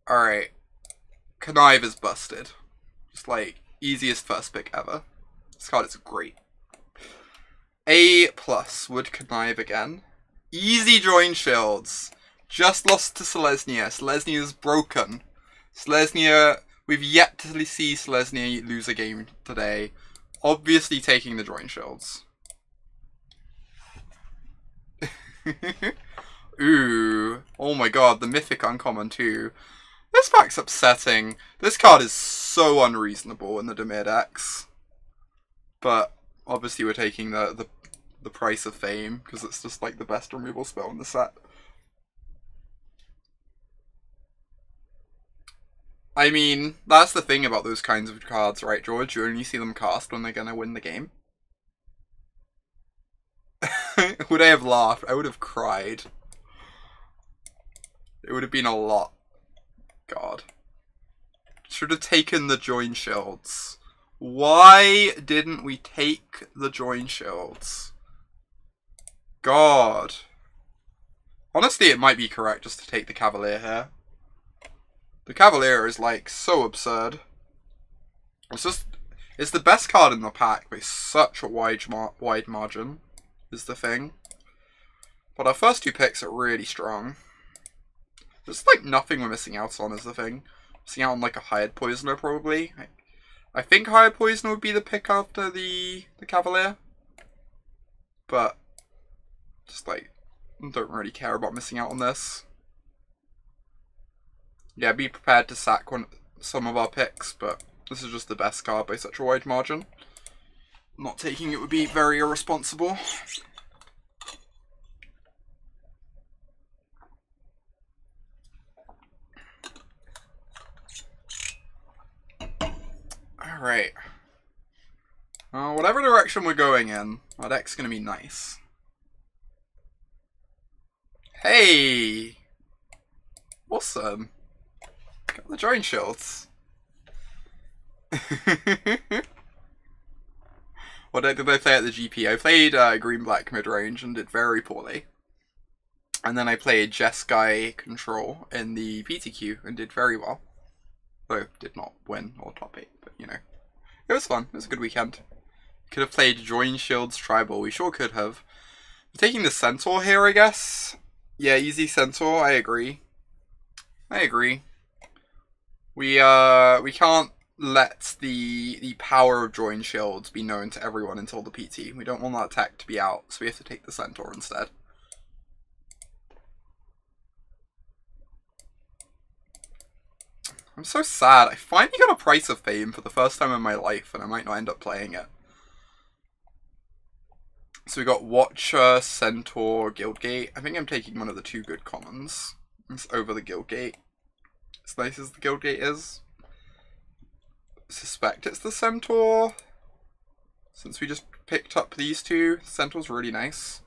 Alright. Connive is busted. Just like, easiest first pick ever. This card is great. A+, would connive again. Easy join shields. Just lost to Selesnya. Selesnya is broken. Selesnya, we've yet to see Selesnya lose a game today. Obviously taking the join shields. Ooh. Oh my god, the mythic uncommon too. This pack's upsetting. This card is so unreasonable in the Dimir decks. But obviously we're taking the price of fame, because it's just like the best removal spell in the set. I mean, that's the thing about those kinds of cards, right, George? You only see them cast when they're gonna win the game. Would I have laughed? I would have cried. It would have been a lot. God. Should have taken the join shields. Why didn't we take the join shields? God. Honestly, it might be correct just to take the Cavalier here. The Cavalier is like so absurd. It's the best card in the pack by such a wide margin, is the thing. But our first two picks are really strong. There's like nothing we're missing out on, is the thing. Missing out on like a Hired Poisoner probably. I think Hired Poisoner would be the pick after the Cavalier. But just like, don't really care about missing out on this. Yeah, be prepared to sack some of our picks, but this is just the best card by such a wide margin. Not taking it would be very irresponsible. Alright. Whatever direction we're going in, our deck's gonna be nice. Hey! Awesome. Got the join shields. What deck did I play at the GP? I played green-black mid-range and did very poorly. And then I played Jeskai Control in the PTQ and did very well. Though, did not win or top 8, but you know. It was fun. It was a good weekend. Could have played Join Shields Tribal. We sure could have. We're taking the Centaur here, I guess. Yeah, easy Centaur. I agree. I agree. We can't let the power of Join Shields be known to everyone until the PT. We don't want that tech to be out, so we have to take the Centaur instead. I'm so sad. I finally got a Price of Fame for the first time in my life, and I might not end up playing it. So we got Watcher, Centaur, Guildgate. I think I'm taking one of the two good commons. It's over the Guildgate. As nice as the Guildgate is. I suspect it's the Centaur. Since we just picked up these two, Centaur's really nice.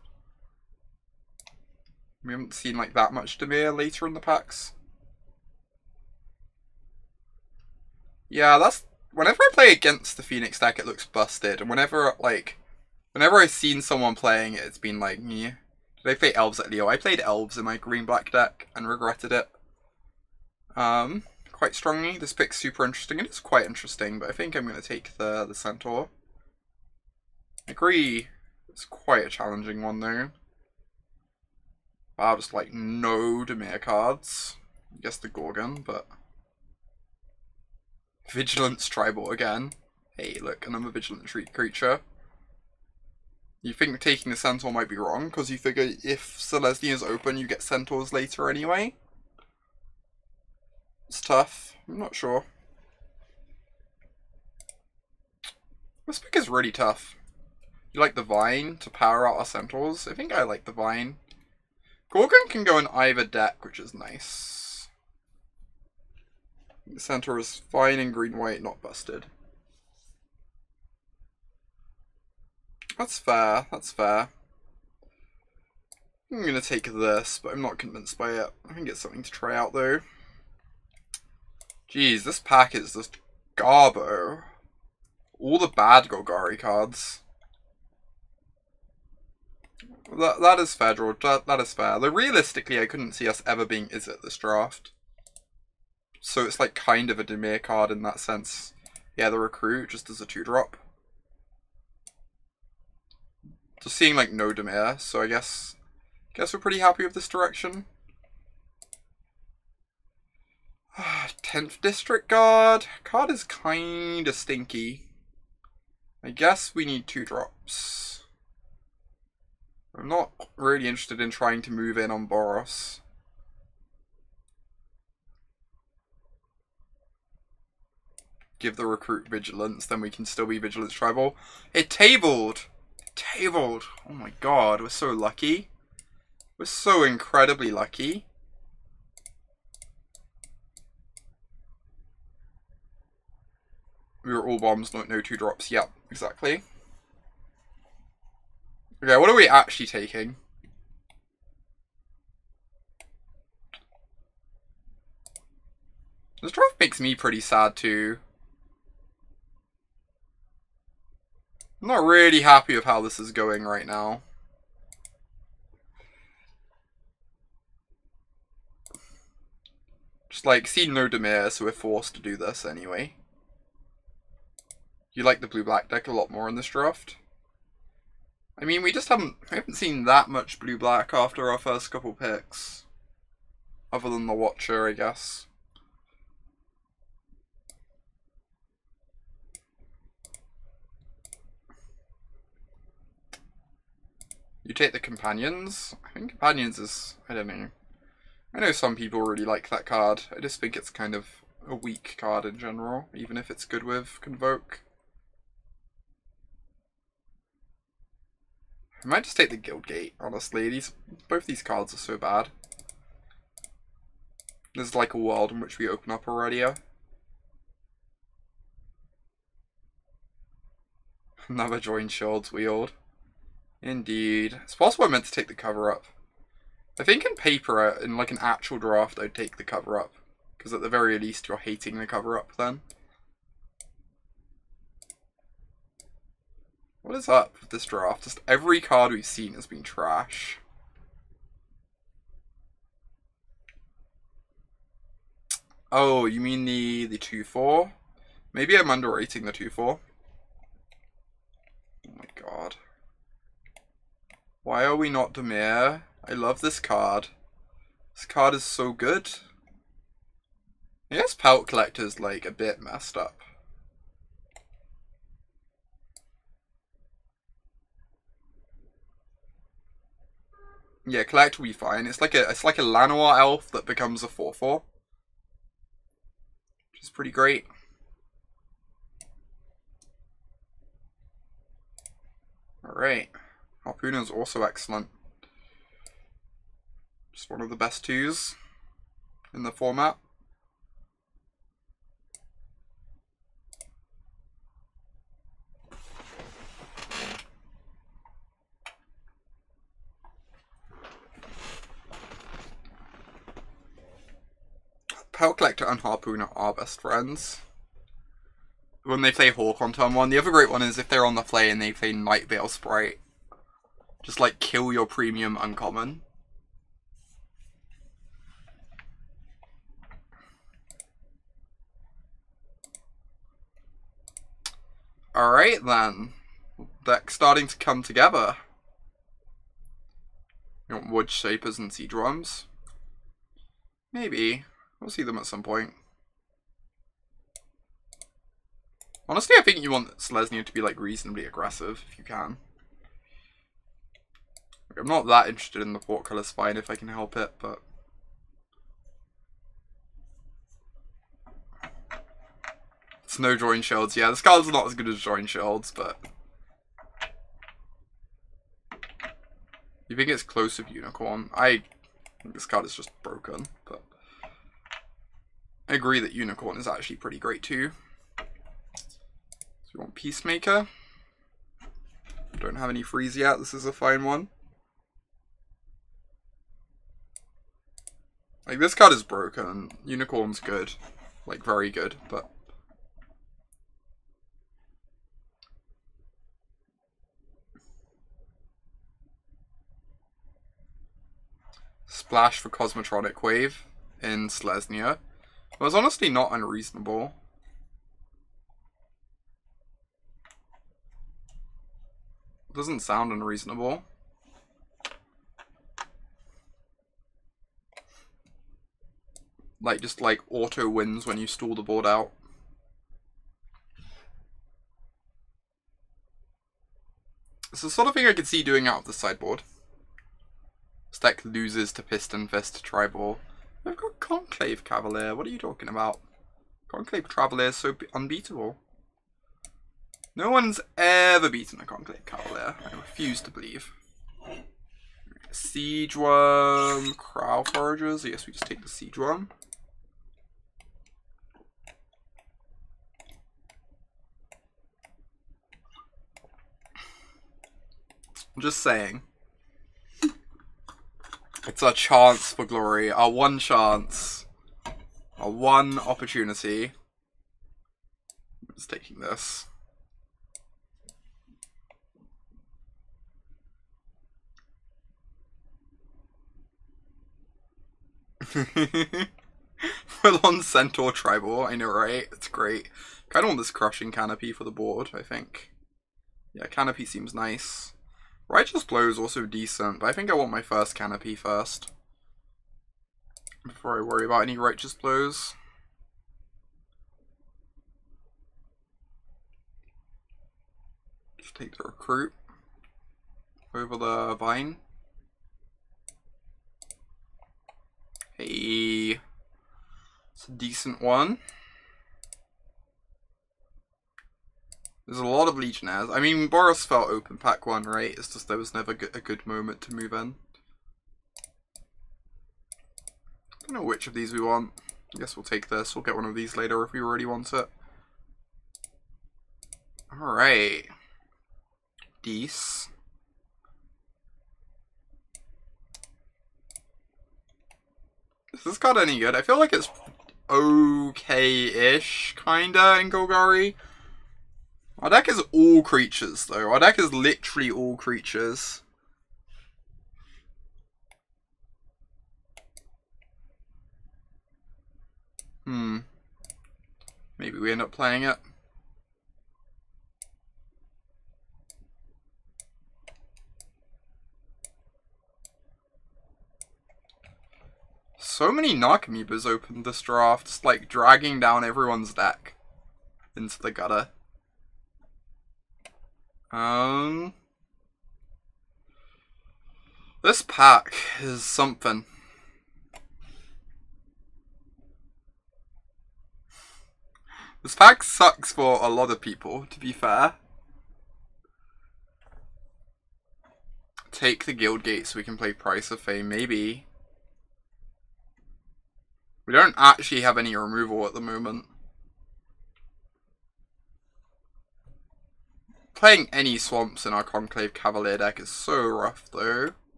We haven't seen like that much Dimir later in the packs. Yeah, that's... Whenever I play against the Phoenix deck, it looks busted. And whenever I've seen someone playing it, it's been like, meh. Did I play Elves at Leo? I played Elves in my green-black deck and regretted it. Quite strongly. This pick's super interesting. It is quite interesting, but I think I'm going to take the Centaur. I agree. It's quite a challenging one, though. Wow, just like no Dimir cards. I guess the Gorgon, but... Vigilance Tribal again. Hey, look, another Vigilant creature. You think taking the Centaur might be wrong, because you figure if Selesnya is open, you get Centaurs later anyway? It's tough. I'm not sure. This pick is really tough. You like the Vine to power out our Centaurs? I think I like the Vine. Gorgon can go in either deck, which is nice. The Centaur is fine in green-white, not busted. That's fair, that's fair. I'm gonna take this, but I'm not convinced by it. I think it's something to try out, though. Jeez, this pack is just garbo. All the bad Golgari cards. That is fair, George. That is fair. Though realistically, I couldn't see us ever being Izzet this draft. so it's like kind of a Dimir card in that sense. Yeah, the Recruit just as a 2-drop. Just seeing like no Dimir, so I guess we're pretty happy with this direction. 10th District Guard. Card is kinda stinky. I guess we need 2-drops. I'm not really interested in trying to move in on Boros. Give the Recruit Vigilance, then we can still be Vigilance Tribal. It tabled! Tabled! Oh my god, we're so lucky. We're so incredibly lucky. We were all bombs, no 2-drops. Yep, exactly. Okay, what are we actually taking? This draft makes me pretty sad too. I'm not really happy with how this is going right now. Just like, see no Dimir, so we're forced to do this anyway. You like the blue-black deck a lot more in this draft. I mean, we haven't seen that much blue-black after our first couple picks. Other than the Watcher, I guess. You take the Companions? I think Companions is, I don't know. I know some people really like that card. I just think it's kind of a weak card in general, even if it's good with Convoke. I might just take the Guildgate, honestly. Both these cards are so bad. There's like a world in which we open up already. Another Join Shields wield. Indeed. It's possible I meant to take the cover up. I think in paper, in like an actual draft, I'd take the cover up. Because at the very least, you're hating the cover up then. What is up with this draft? Just every card we've seen has been trash. Oh, you mean the 2-4? Maybe I'm underrating the 2-4. Oh my god. Why are we not Dimir? I love this card. This card is so good. I guess Pelt Collector's like a bit messed up. Yeah, Collect will be fine. It's like a Llanowar elf that becomes a 4-4. Which is pretty great. Alright. Harpooner is also excellent. Just one of the best 2s in the format. Pelt Collector and Harpooner are best friends. When they play Hawk on turn 1. The other great one is if they're on the play and they play Night Veil Sprite. Just like kill your premium uncommon. Alright then. Deck's starting to come together. You want Wood Shapers and Sea Drums? Maybe. We'll see them at some point. Honestly, I think you want Selesnya to be like reasonably aggressive if you can. I'm not that interested in the Portcullis Spine if I can help it, but it's no Join Shields. Yeah, this card's not as good as Join Shields, but you think it's close with Unicorn? I think this card is just broken, but I agree that Unicorn is actually pretty great too. So we want Peacemaker. Don't have any freeze yet. This is a fine one. Like, this card is broken. Unicorn's good. Like, very good, but Splash for Cosmotronic Wave in Selesnya. It was honestly not unreasonable. It doesn't sound unreasonable. Like, just like auto wins when you stall the board out. It's the sort of thing I could see doing out of the sideboard. This deck loses to Piston Fist Tribal. I've got Conclave Cavalier. What are you talking about? Conclave Cavalier is so unbeatable. No one's ever beaten a Conclave Cavalier. I refuse to believe. Siege Worm, Crow Foragers. I guess we just take the Siege Worm. I'm just saying. It's our chance for glory. Our one chance. Our one opportunity. I'm just taking this. Full on Centaur Tribal. I know, right? It's great. Kind of want this Crushing Canopy for the board, I think. Yeah, Canopy seems nice. Righteous Blow is also decent, but I think I want my first Canopy first. Before I worry about any Righteous Blows. Just take the Recruit over the Vine. Hey, it's a decent one. There's a lot of Legionnaires. I mean, Boros felt open pack one, right? It's just there was never a good moment to move in. I don't know which of these we want. I guess we'll take this. We'll get one of these later if we already want it. Alright. Dees. Is this card any good? I feel like it's okay-ish, kinda, in Golgari. Our deck is all creatures, though. Our deck is literally all creatures. Maybe we end up playing it. So many Narcomoebas opened this draft, just like dragging down everyone's deck into the gutter. This pack is something. This pack sucks for a lot of people, to be fair. Take the Guildgate so we can play Price of Fame, maybe. We don't actually have any removal at the moment. Playing any swamps in our Conclave Cavalier deck is so rough, though.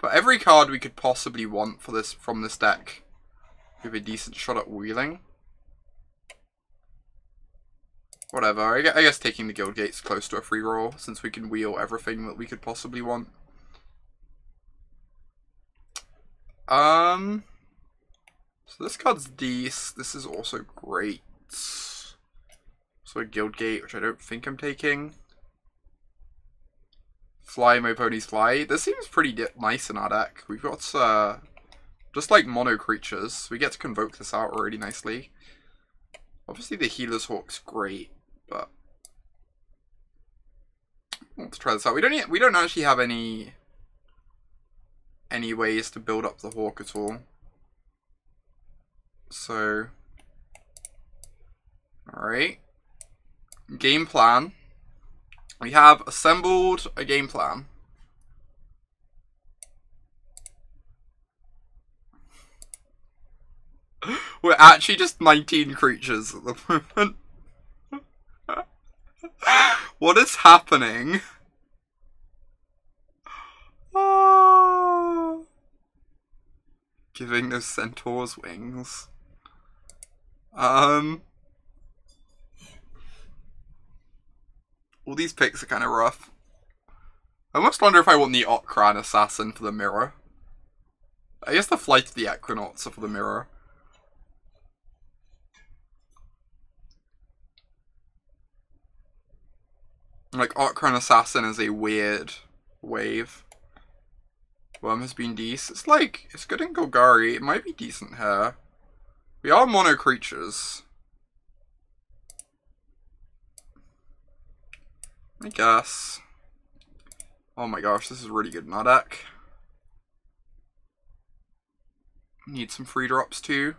But every card we could possibly want for this from this deck, we have a decent shot at wheeling. Whatever, I guess taking the Guildgate's close to a free roll, since we can wheel everything that we could possibly want. So this card's Dees. This is also great. So a Guildgate, which I don't think I'm taking. Fly My Ponies Fly. This seems pretty nice in our deck. We've got just like mono creatures. We get to convoke this out really nicely. Obviously the Healer's Hawk's great, but let's try this out. We don't actually have any ways to build up the Hawk at all. So, alright. Game plan. We have assembled a game plan. We're actually just 19 creatures at the moment. What is happening? Oh. Giving those centaurs wings. All these picks are kind of rough. I almost wonder if I want the Okran Assassin for the mirror. I guess the Flight of the Equinauts are for the mirror. Like, Okran Assassin is a weird wave. Worm has been decent. It's like, it's good in Golgari. It might be decent here. We are mono creatures. I guess. Oh my gosh, this is really good in our deck. Need some free drops too.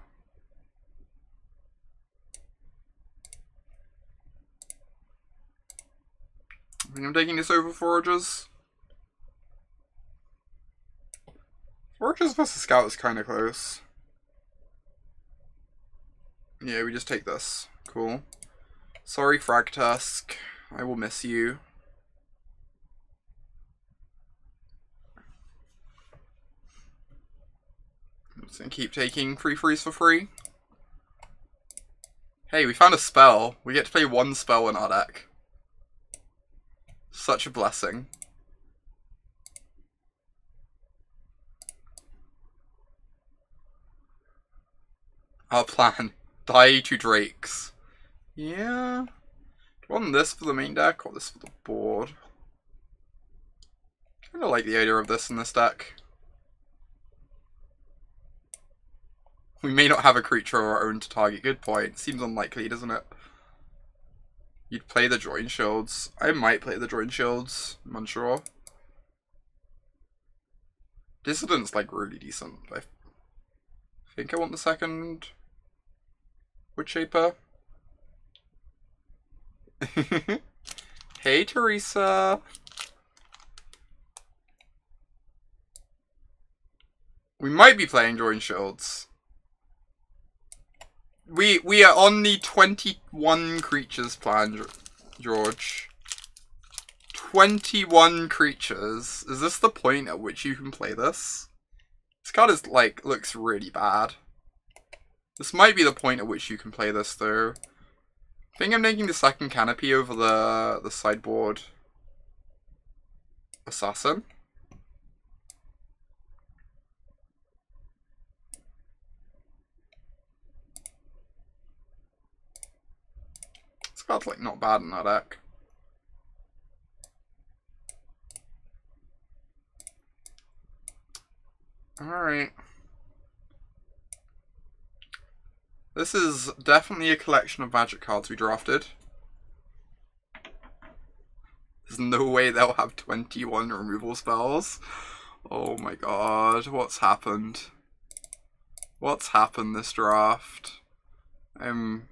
I think I'm taking this over Foragers. Foragers versus Scout is kind of close. Yeah, we just take this. Cool. Sorry, Fragtusk. I will miss you. I'm just gonna keep taking free freeze for free. Hey, we found a spell. We get to play one spell in our deck. Such a blessing. Our plan. Die to Drakes. Yeah. Do you want this for the main deck or this for the board? I kinda like the idea of this in this deck. We may not have a creature of our own to target. Good point. Seems unlikely, doesn't it? You'd play the Join Shields. I might play the Join Shields. I'm unsure. Dissident's like really decent. I think I want the second Woodshaper. Hey, Teresa. We might be playing Join Shields. We are on the 21 creatures plan, George. 21 creatures. Is this the point at which you can play this? This card is like looks really bad. This might be the point at which you can play this though. I think I'm taking the second canopy over the sideboard assassin. This card's like not bad in that deck. Alright. This is definitely a collection of Magic cards we drafted. There's no way they'll have 21 removal spells. Oh my god, what's happened? What's happened this draft? I'm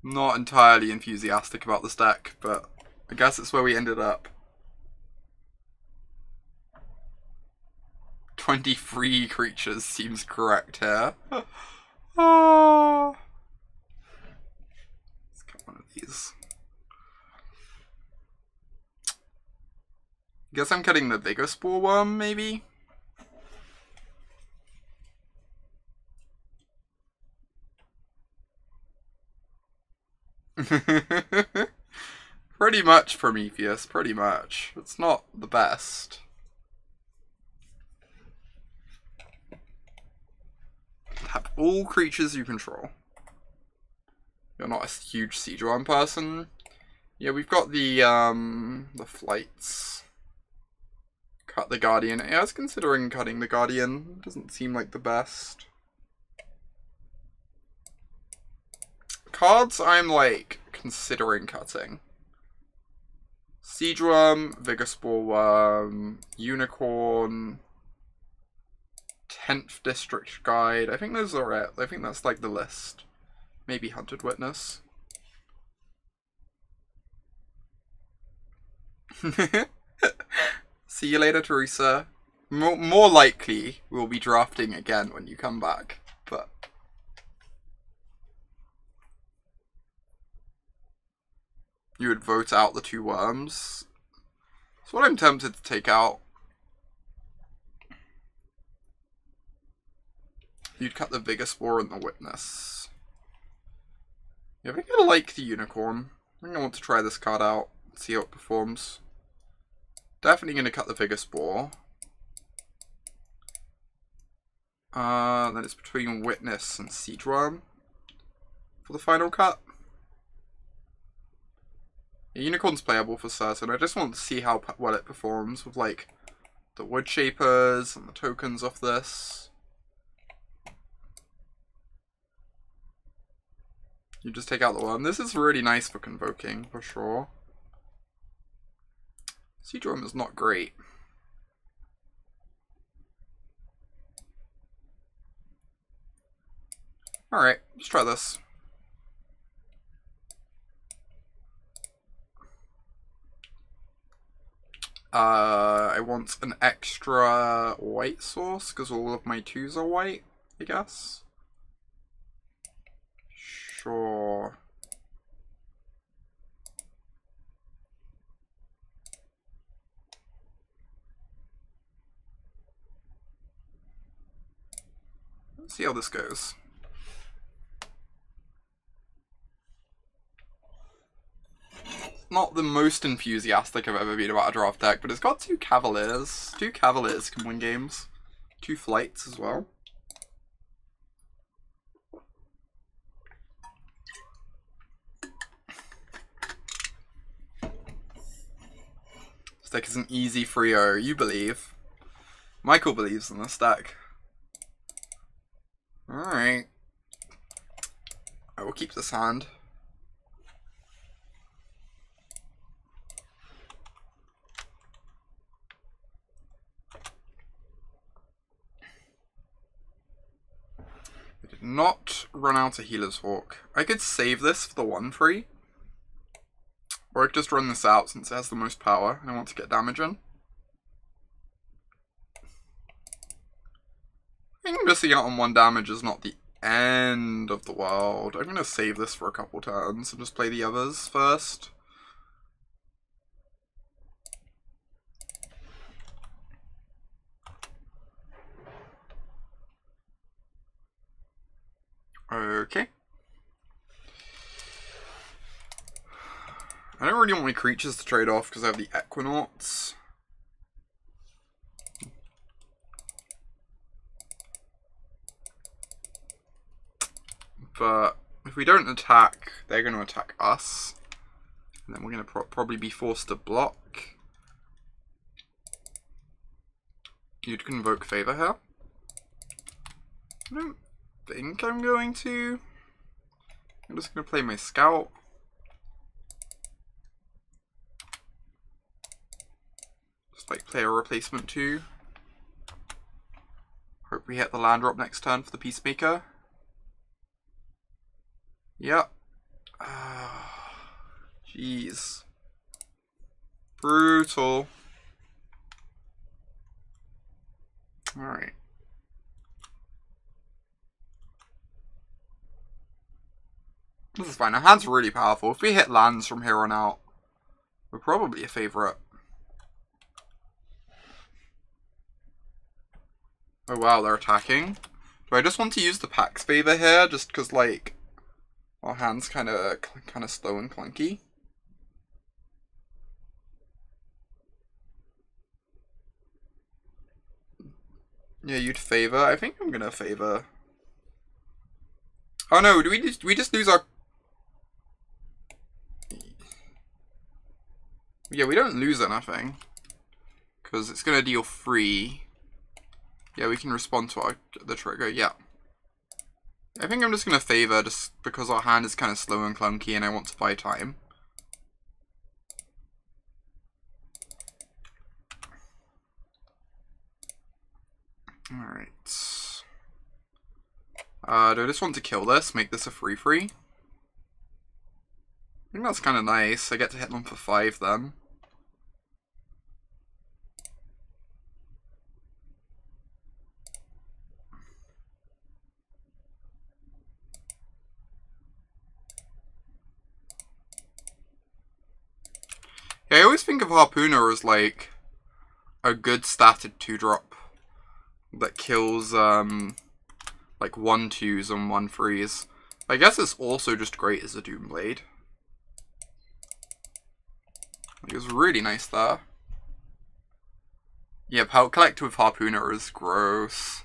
not entirely enthusiastic about this deck, but I guess it's where we ended up. 23 creatures seems correct here. Oh. Let's get one of these. Guess I'm cutting the bigger Spore Worm, maybe? Pretty much, Prometheus, pretty much. It's not the best. Have all creatures you control. You're not a huge Siege Worm person. Yeah, we've got the flights. Cut the Guardian. Yeah, I was considering cutting the Guardian. Doesn't seem like the best. Cards I'm like considering cutting. Siege Worm, Vigor Spore Worm, Unicorn, 10th District Guide. I think those are it. I think that's like the list. Maybe Hunted Witness. See you later, Teresa. More likely we'll be drafting again when you come back, but you would vote out the 2 worms. That's what I'm tempted to take out. You'd cut the Vigor Spore and the Witness. Yeah, I think I like the Unicorn. I think I want to try this card out, see how it performs. Definitely going to cut the Vigor Spore. Then it's between Witness and Siege Worm for the final cut. Yeah, Unicorn's playable for certain. I just want to see how well it performs with, like, the wood shapers and the tokens off this. You just take out the worm. This is really nice for convoking, for sure. Siege Worm is not great. Alright, let's try this. I want an extra white source, because all of my 2s are white, I guess. Sure. Let's see how this goes. Not the most enthusiastic I've ever been about a draft deck, but it's got 2 Cavaliers. 2 Cavaliers can win games. 2 Flights as well. This deck is an easy 3-0, you believe. Michael believes in this deck. Alright. I will keep this hand. I did not run out of Healer's Hawk. I could save this for the 1-3. Or I could just run this out since it has the most power and I want to get damage in. I think missing out on 1 damage is not the end of the world. I'm going to save this for a couple turns and just play the others first. Okay. I don't really want my creatures to trade off because I have the Equinauts. But if we don't attack, they're going to attack us. And then we're going to probably be forced to block. You'd convoke favor here. I don't think I'm going to. I'm just going to play my scout. Just like play a replacement 2. Hope we hit the land drop next turn for the Peacemaker. Yep. Jeez. Brutal. Alright. This is fine. Our hand's really powerful. If we hit lands from here on out, we're probably a favourite. Oh wow, they're attacking. Do I just want to use the Pax Favor here, just because, like, our hand's kind of slow and clunky? Yeah, you'd favor. I think I'm gonna favor. Oh no, do we just lose our... Yeah, we don't lose anything. Because it's gonna deal 3. Yeah, we can respond to the trigger, yeah. I think I'm just gonna favor just because our hand is kind of slow and clunky and I want to buy time. Alright. Do I just want to kill this? Make this a 3/3? I think that's kind of nice. I get to hit them for 5 then. Yeah, I always think of Harpooner as like a good statted 2-drop that kills like 1/2s and 1/3s. I guess it's also just great as a Doomblade. Like, it's really nice there. Yeah, Collect with Harpooner is gross.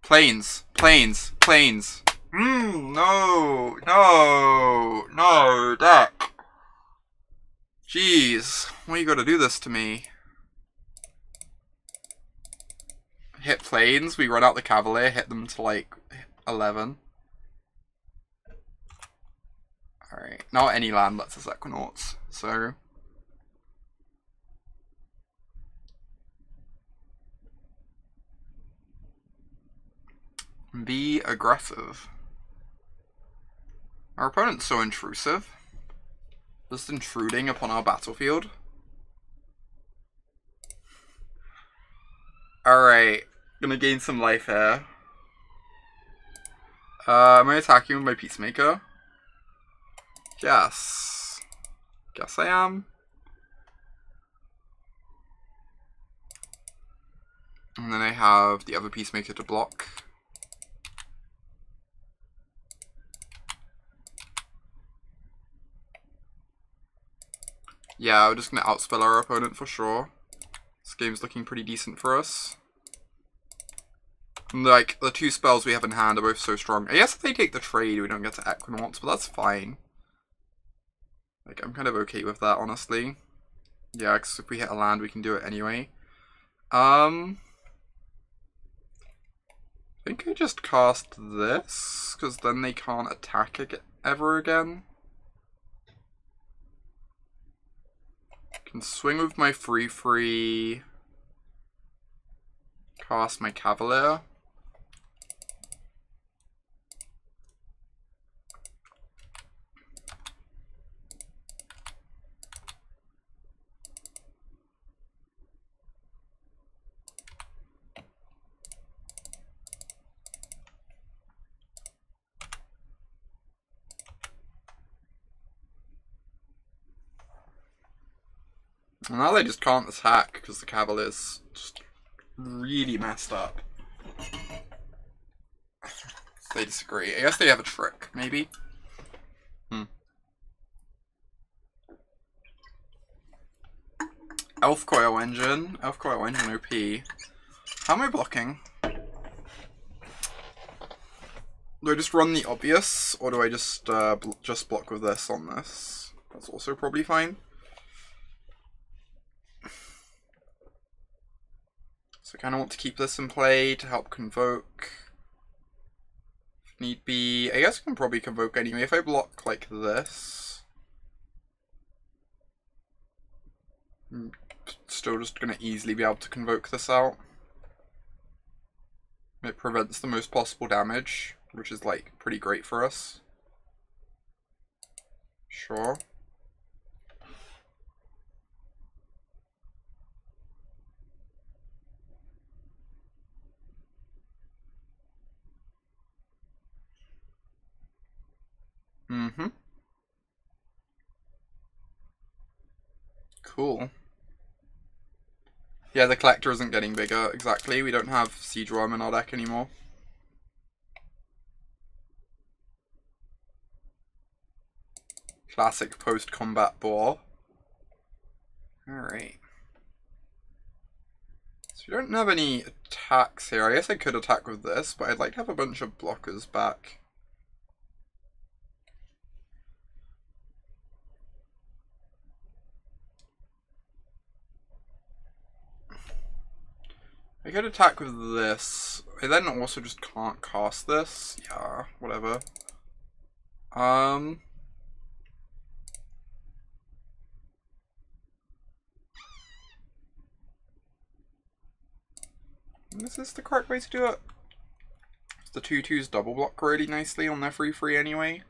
Planes, planes, planes. No, deck. Jeez, why you gotta do this to me? Hit planes, we run out the Cavalier, hit them to like 11. Alright, not any land lets us Equinauts, so... Be aggressive. Our opponent's so intrusive. Just intruding upon our battlefield. Alright, gonna gain some life here. Am I attacking with my Peacemaker? Yes. Guess I am. And then I have the other Peacemaker to block. Yeah, we're just gonna outspell our opponent for sure. This game's looking pretty decent for us. And like, the two spells we have in hand are both so strong. I guess if they take the trade, we don't get to Equinauts, but that's fine. Like, I'm kind of okay with that, honestly. Yeah, because if we hit a land, we can do it anyway. I think I just cast this, because then they can't attack ever again. Can swing with my free, cast my Cavalier. And now they just can't attack because the Cavalier's just really messed up. They disagree. I guess they have a trick, maybe? Elf Coil Engine. Elf Coil Engine OP. How am I blocking? Do I just run the obvious, or do I just block with this on this? That's also probably fine. So I kind of want to keep this in play to help convoke. If need be, I guess I can probably convoke anyway. If I block like this, I'm still just going to easily be able to convoke this out. It prevents the most possible damage, which is like pretty great for us. Sure. Cool. Yeah, the collector isn't getting bigger, exactly. We don't have Siege Worm in our deck anymore. Classic post-combat bore. Alright. So we don't have any attacks here. I guess I could attack with this, but I'd like to have a bunch of blockers back. I could attack with this. I then also just can't cast this. Yeah, whatever. This is the correct way to do it. The 2/2s double block really nicely on their free anyway.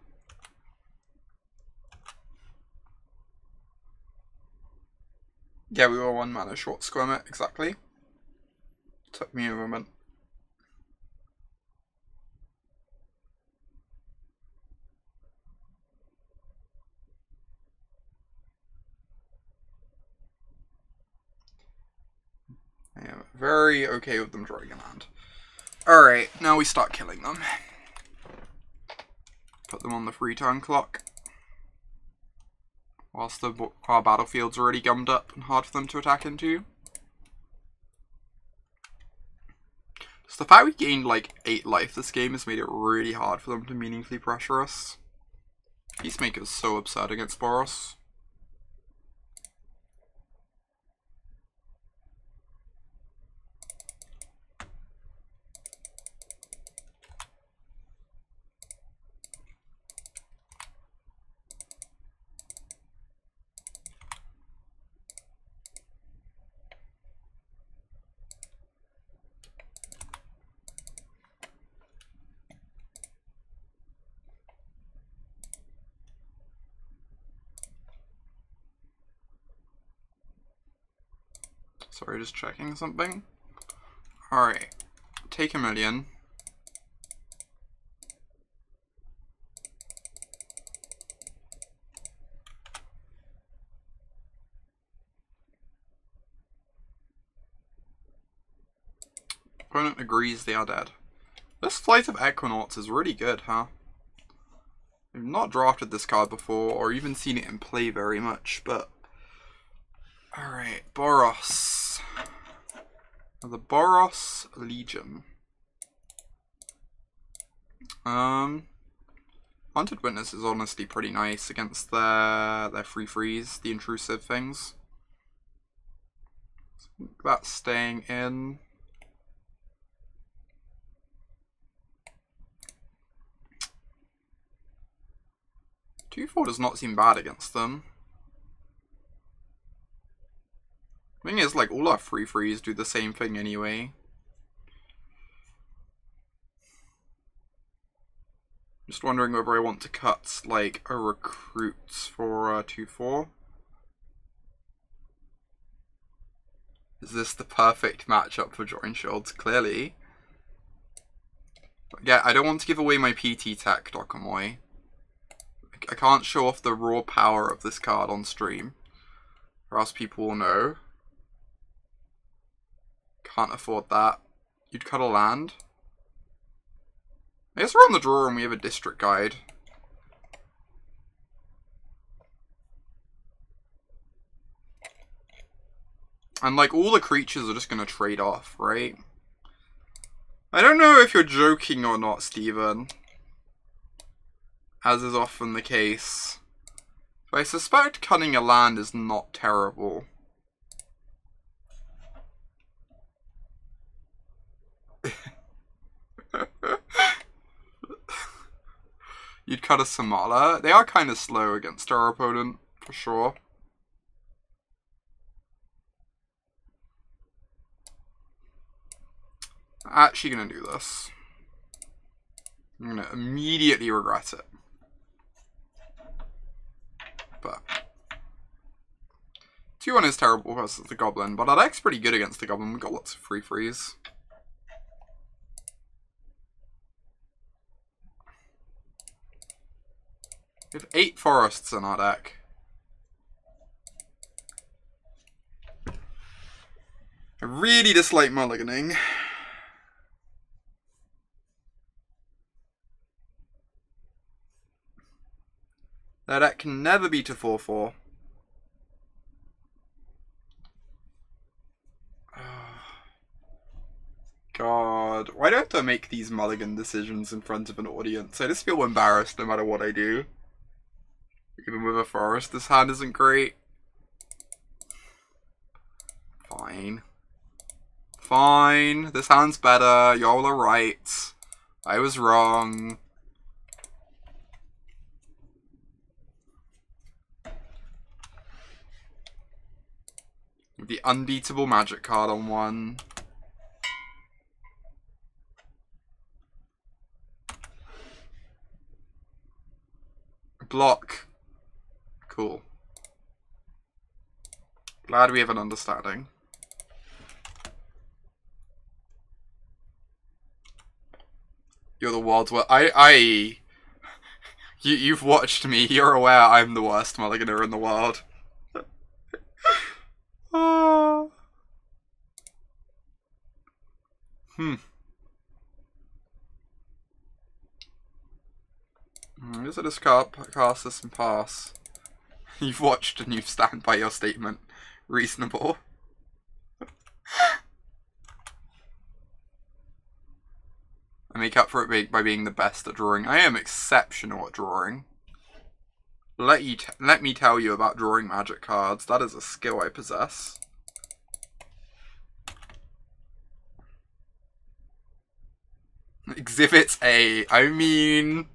Yeah, we were 1 mana short Squirmet, exactly. Took me a moment. I am very okay with them drawing a land. Alright, now we start killing them. Put them on the free turn clock. Whilst our battlefield's already gummed up and hard for them to attack into. Just So the fact we gained like 8 life this game has made it really hard for them to meaningfully pressure us. Peacemaker is so absurd against Boros. Sorry, just checking something. Alright. Take a million. Opponent agrees they are dead. This Flight of Equinaughts is really good, huh? I've not drafted this card before, or even seen it in play very much, but... Alright, Boros. The Boros Legion. Haunted Witness is honestly pretty nice against their free freeze, the intrusive things. That's staying in. Two-4 does not seem bad against them. Thing is, like, all our free freeze do the same thing anyway. Just wondering whether I want to cut, like, a recruit for 2-4. Is this the perfect matchup for Join Shields? Clearly. But yeah, I don't want to give away my PT tech, Dokomoy. I can't show off the raw power of this card on stream, or else people will know. Can't afford that. You'd cut a land? I guess we're on the draw and we have a district guide. And like all the creatures are just gonna trade off, right? I don't know if you're joking or not, Steven. As is often the case. But I suspect cutting a land is not terrible. You'd cut a Samala. They are kind of slow against our opponent, for sure. Actually gonna do this. I'm gonna immediately regret it. But 2-1 is terrible versus the Goblin, but our deck's pretty good against the Goblin. We've got lots of free freeze. We have 8 forests in our deck. I really dislike mulliganing. That deck can never beat a 4-4. God, why don't I make these mulligan decisions in front of an audience? I just feel embarrassed no matter what I do. Even with a forest, this hand isn't great. Fine. Fine, this hand's better, y'all are right. I was wrong. The unbeatable magic card on one. Block. Cool. Glad we have an understanding. You're the world's worst. You've watched me. You're aware I'm the worst mulliganer in the world. I guess I just cast this and pass. You've watched and you stand by your statement. Reasonable. make up for it by being the best at drawing. I am exceptional at drawing. Let me tell you about drawing magic cards. That is a skill I possess. Exhibit A. I mean...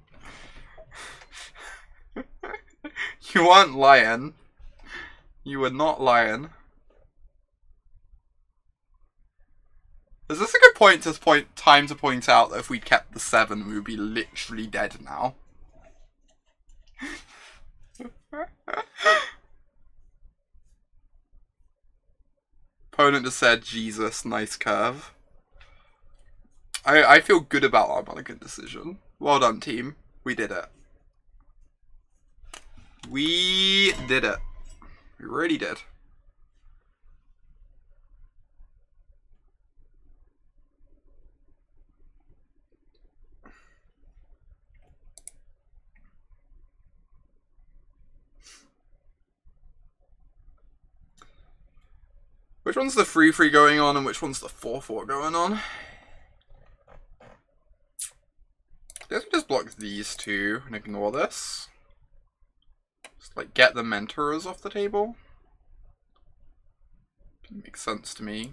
You weren't lying. You were not lying. Is this a good time to point out that if we'd kept the 7, we would be literally dead now? Opponent just said, Jesus, nice curve. I feel good about our mulligan decision. Well done, team. We did it. We did it. We really did. Which one's the 3-3 going on and which one's the 4-4 going on? I guess we just block these two and ignore this. Just like get the mentors off the table. Makes sense to me.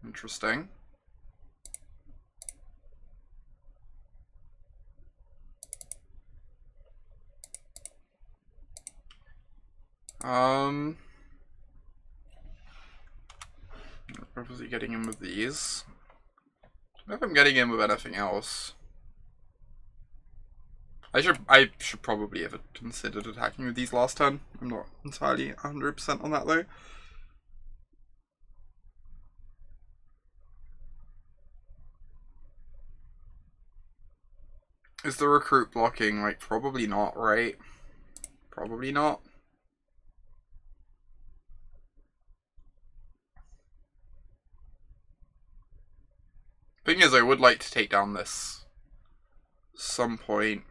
Interesting. Purposely getting in with these. I don't know if I'm getting in with anything else. I should probably have considered attacking with these last turn. I'm not entirely 100% on that though. Is the recruit blocking? Like, probably not, right? Probably not. Thing is, I would like to take down this some point.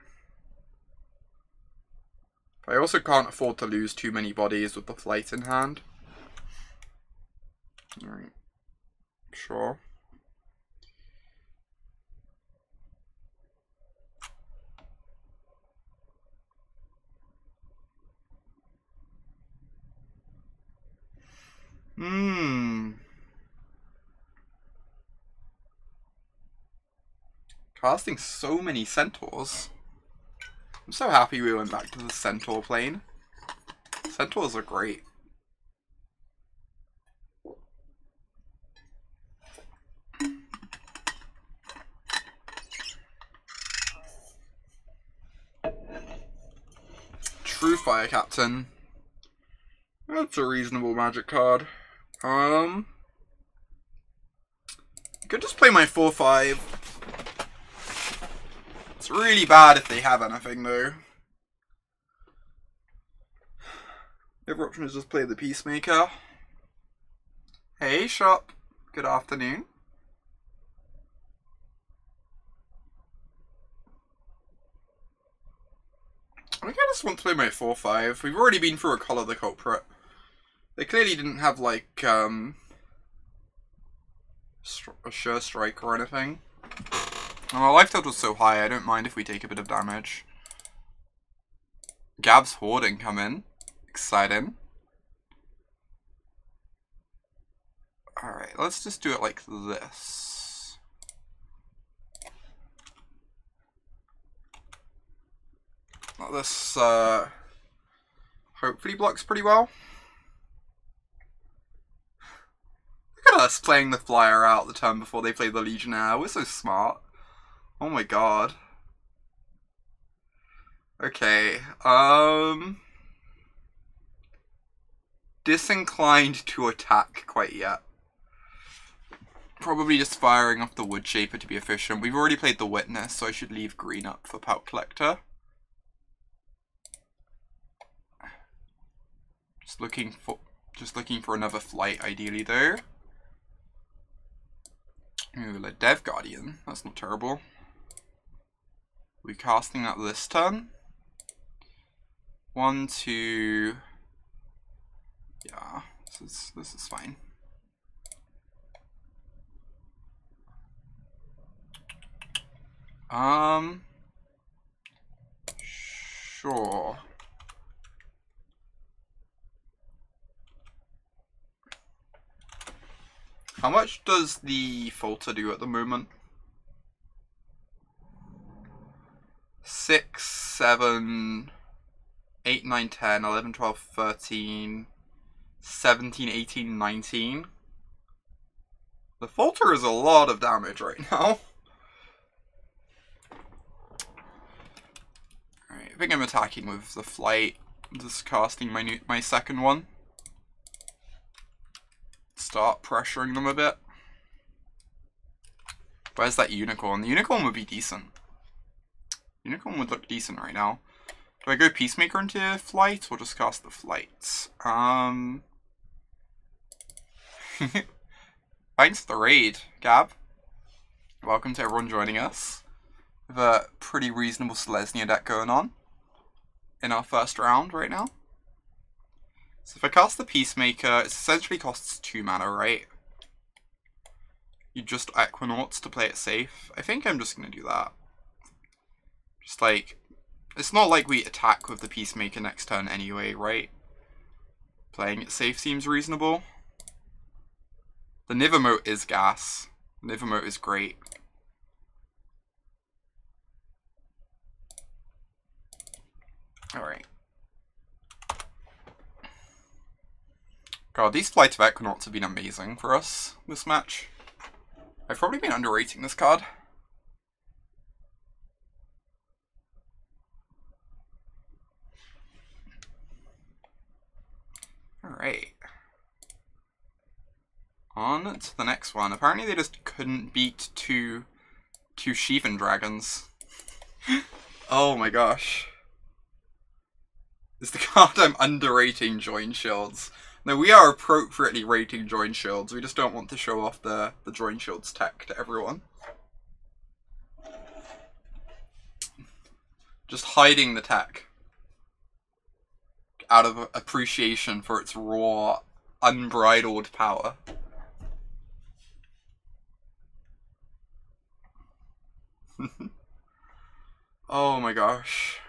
But I also can't afford to lose too many bodies with the flight in hand. Alright. Sure. Casting so many centaurs. I'm so happy we went back to the centaur plane. Centaurs are great. True Fire Captain. That's a reasonable magic card. I could just play my 4-5. It's really bad if they have anything though. The other option is just play the Peacemaker. Hey Shop, good afternoon. I think I just want to play my 4-5. We've already been through a Color the Culprit. They clearly didn't have like a sure strike or anything. Oh, our life total was so high, I don't mind if we take a bit of damage. Gab's Hoarding come in. Exciting. Alright, let's just do it like this. Well, this hopefully blocks pretty well. Look at us playing the flyer out the turn before they play the Legionnaire. We're so smart. Oh my god. Okay, disinclined to attack quite yet. Probably just firing off the Wood Shaper to be efficient. We've already played the Witness, so I should leave green up for Pout Collector. Just looking for another flight, ideally though. Ooh, a Dev Guardian. That's not terrible. We're casting that this turn. 1, 2. Yeah, This is fine. Sure. How much does the falter do at the moment? 6, 7, 8, 9, 10, 11, 12, 13, 17, 18, 19. The falter is a lot of damage right now. Alright, I think I'm attacking with the flight. Just casting my second one. Start pressuring them a bit. Where's that unicorn? The unicorn would be decent. Unicorn would look decent right now. Do I go Peacemaker into flight or just cast the flight? Thanks for the raid, Gab. Welcome to everyone joining us. We have a pretty reasonable Selesnya deck going on in our first round right now. So if I cast the Peacemaker, it essentially costs 2 mana, right? You just Equinauts to play it safe. I think I'm just going to do that. Just like, it's not like we attack with the Peacemaker next turn anyway, right? Playing it safe seems reasonable. The Niv is gas. Niv is great. Alright. God, these Flight of Equinauts have been amazing for us this match. I've probably been underrating this card. Alright. On to the next one. Apparently they just couldn't beat two Sheevan Dragons. Oh my gosh. Is the card I'm underrating Join Shields? No, we are appropriately rating Join Shields. We just don't want to show off the Join Shields tech to everyone. Just hiding the tech. Out of appreciation for its raw, unbridled power. Oh my gosh.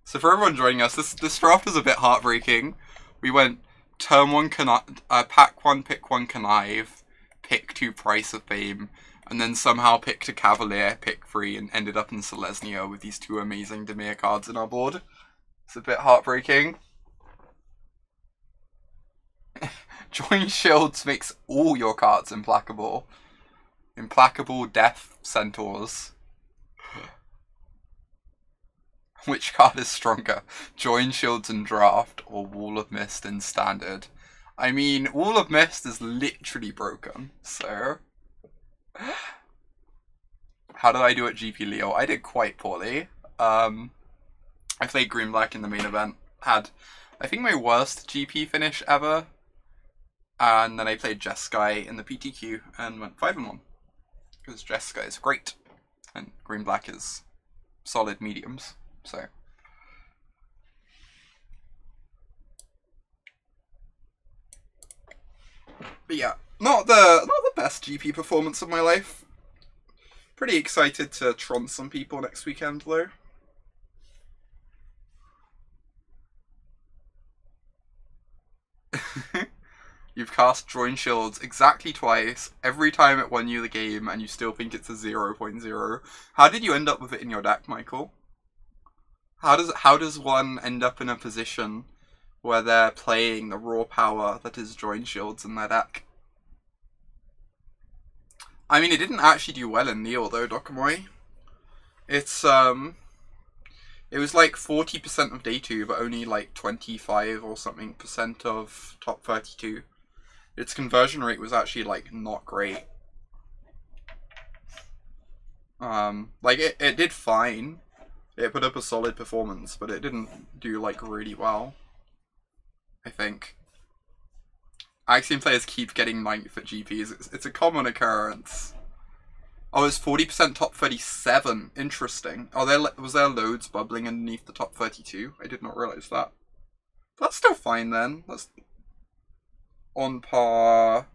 So for everyone joining us, this draft was a bit heartbreaking. We went turn 1 pack 1, pick 1 Connive, pick 2 Price of Fame, and then somehow picked a Cavalier, pick 3, and ended up in Selesnya with these 2 amazing Dimir cards in our board. It's a bit heartbreaking. Join Shields makes all your cards implacable. Implacable Death Centaurs. Which card is stronger? Join Shields in Draft or Wall of Mist in Standard? I mean, Wall of Mist is literally broken, so... How did I do at GP Leo? I did quite poorly. I played Green-Black in the main event. Had, I think, my worst GP finish ever. And then I played Jeskai in the PTQ and went 5-1. Because Jeskai is great. And Green-Black is solid mediums. So, but yeah, not the best GP performance of my life. Pretty excited to Tron some people next weekend though. You've cast Join Shields exactly twice, every time it won you the game, and you still think it's a 0.0. How did you end up with it in your deck, Michael? How does one end up in a position where they're playing the raw power that is Join Shields in their deck? I mean, it didn't actually do well in Neil though, Dokamoy. It's it was like 40% of day 2, but only like 25 or something % of top 32. Its conversion rate was actually like not great. Like it did fine. It put up a solid performance, but it didn't do, like, really well, I think. Axiom players keep getting 9th at GPs. It's a common occurrence. Oh, it's 40% top 37. Interesting. Oh, was there loads bubbling underneath the top 32? I did not realise that. That's still fine, then. on par.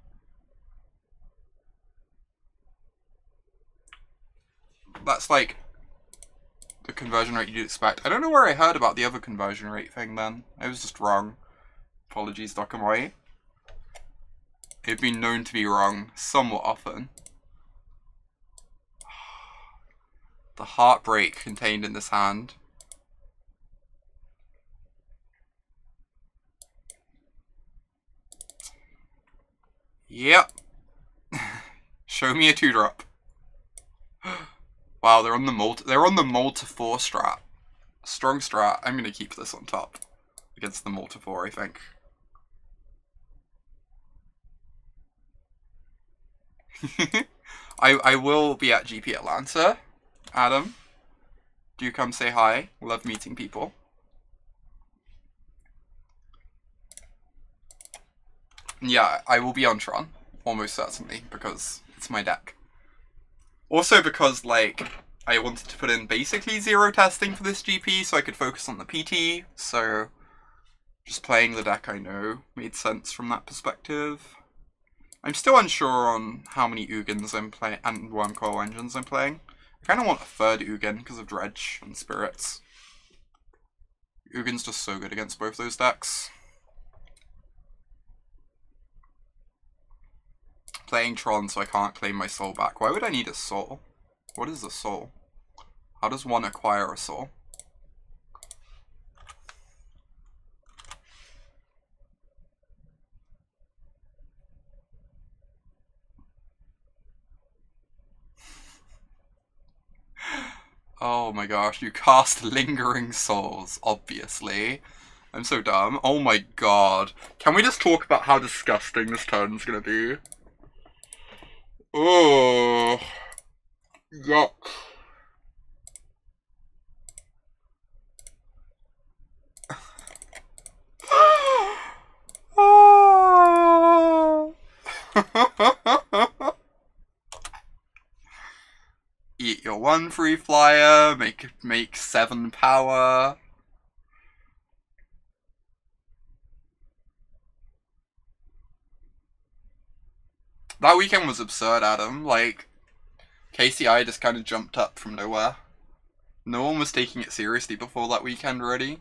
That's like the conversion rate you'd expect. I don't know where I heard about the other conversion rate thing then. I was just wrong. Apologies, Dokamoi. It'd been known to be wrong somewhat often. The heartbreak contained in this hand. Yep. Show me a 2-drop. Wow, they're on the Malta 4 strat. Strong strat. I'm gonna keep this on top against the Malta 4, I think. I will be at GP Atlanta. Adam, do come say hi. Love meeting people. Yeah, I will be on Tron, almost certainly, because it's my deck. Also because, like, I wanted to put in basically 0 testing for this GP so I could focus on the PT, so just playing the deck I know made sense from that perspective. I'm still unsure on how many Ugins I'm playing and Wormcoil Engines I'm playing. I kind of want a 3rd Ugin because of Dredge and Spirits. Ugin's just so good against both those decks. Playing Tron so I can't claim my soul back. Why would I need a soul? What is a soul? How does one acquire a soul? Oh my gosh, you cast Lingering Souls, obviously. I'm so dumb. Oh my god. Can we just talk about how disgusting this turn's gonna be? Oh. Yuck. Eat your 1 free flyer, make 7 power. That weekend was absurd, Adam. Like, KCI just kind of jumped up from nowhere. No one was taking it seriously before that weekend already.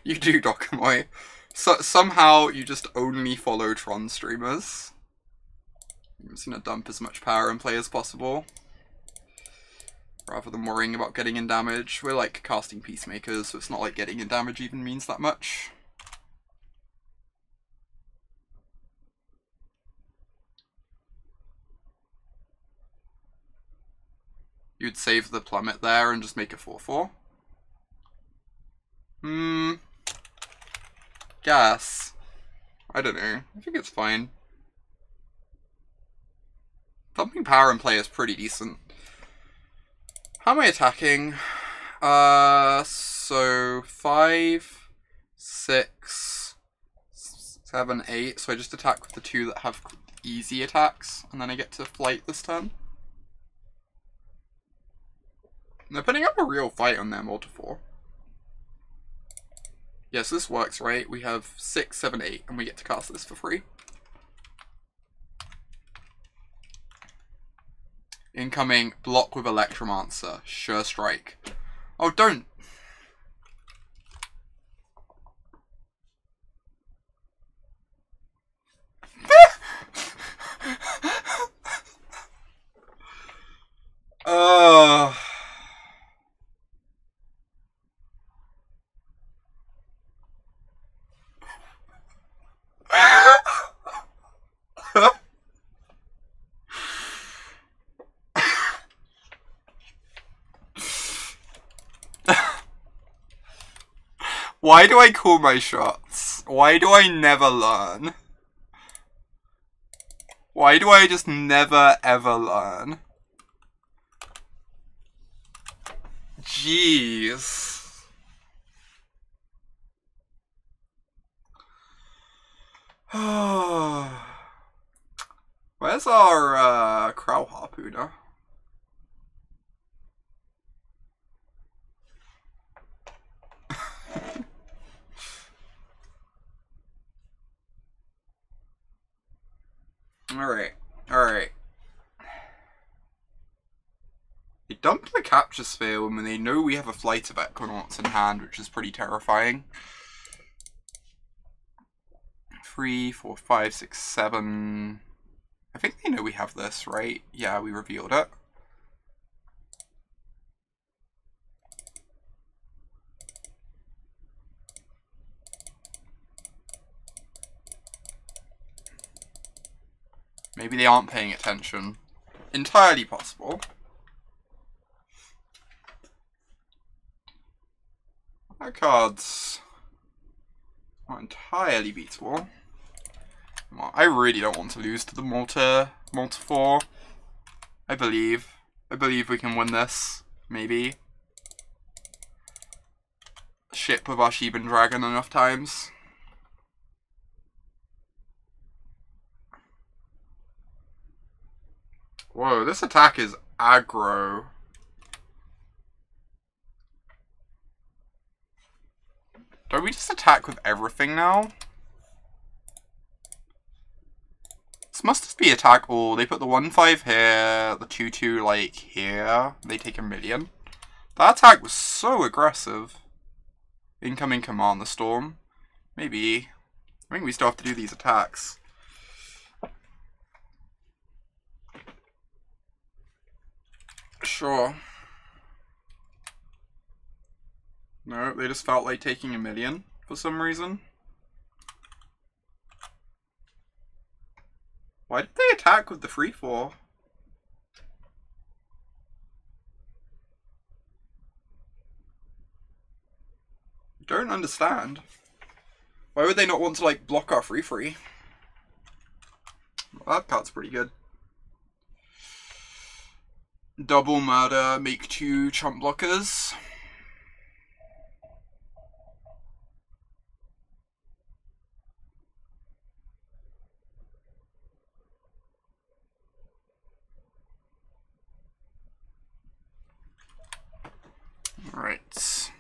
You do, Dokamoy. So, somehow you just only follow Tron streamers. I'm just gonna dump as much power and play as possible, rather than worrying about getting in damage. We're like casting Peacemakers, so it's not like getting in damage even means that much. You'd save the Plummet there and just make a 4/4. Guess. I don't know. I think it's fine. Dumping power in play is pretty decent. How am I attacking? So 5, 6, 7, 8. So I just attack with the 2 that have easy attacks, and then I get to flight this turn. And they're putting up a real fight on their Malta 4. Yes, this works, right? We have 6, 7, 8, and we get to cast this for free. Incoming, block with Electromancer. Sure strike. Oh, don't! Why do I call my shots? Why do I never learn? Why do I just never ever learn? Jeez. Where's our Crow Alright. Alright. They dump the capture sphere when they know we have a flight of Equinauts in hand, which is pretty terrifying. 3, 4, 5, 6, 7. I think they know we have this, right? Yeah, we revealed it. Maybe they aren't paying attention. Entirely possible. Our cards are entirely beatable. Well, I really don't want to lose to the Malta 4. I believe we can win this. Maybe. Ship with our Sheban Dragon enough times. Whoa, this attack is aggro. Don't we just attack with everything now? This must just be attack all. They put the 1-5 here, the 2-2 like here. They take 1,000,000. That attack was so aggressive. Incoming Commander Storm. Maybe. I think we still have to do these attacks. Sure. No, they just felt like taking 1,000,000 for some reason. Why did they attack with the 3-4? Don't understand. Why would they not want to like block our 3-3? Well, that card's pretty good. Double murder, make 2 chump blockers. Alright.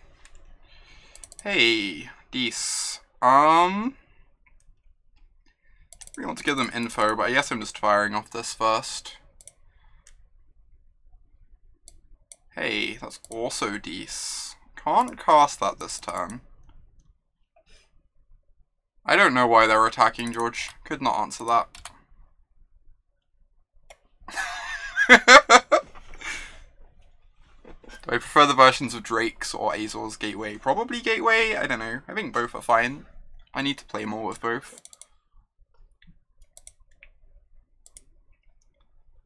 Hey, Dees. We want to give them info, but I guess I'm just firing off this first. Hey, that's also Dees. Can't cast that this turn. I don't know why they're attacking, George. Could not answer that. Do I prefer the versions of Drake's or Azor's Gateway? Probably Gateway, I don't know. I think both are fine. I need to play more with both.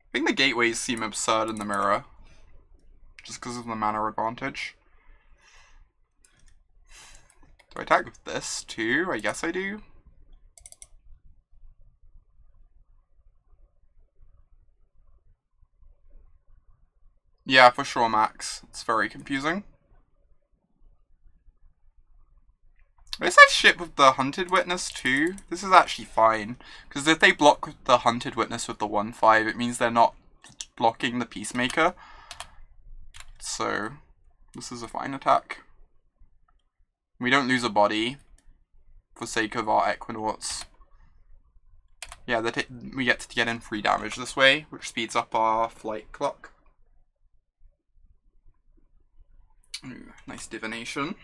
I think the Gateways seem absurd in the mirror. Just because of the mana advantage. Do I attack with this too? I guess I do. Yeah, for sure, Max. It's very confusing. Is that ship with the Hunted Witness too? This is actually fine. Because if they block the Hunted Witness with the 1-5, it means they're not blocking the Peacemaker. So, this is a fine attack. We don't lose a body for sake of our Equinauts. Yeah, we get to get in 3 damage this way, which speeds up our flight clock. Ooh, nice divination.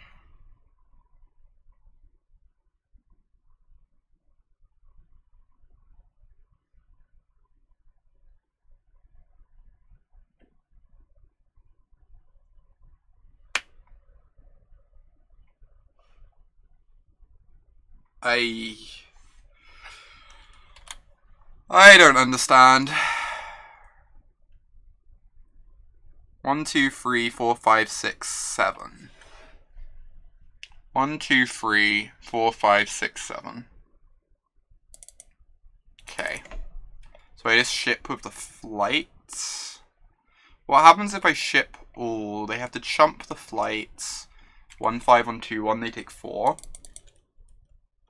I don't understand. 1, 2, 3, 4, 5, 6, 7. 1, 2, 3, 4, 5, 6, 7. Okay. So I just ship with the flight. What happens if I ship all? They have to chump the flights. 1, 5, 1, 2, 1, they take 4.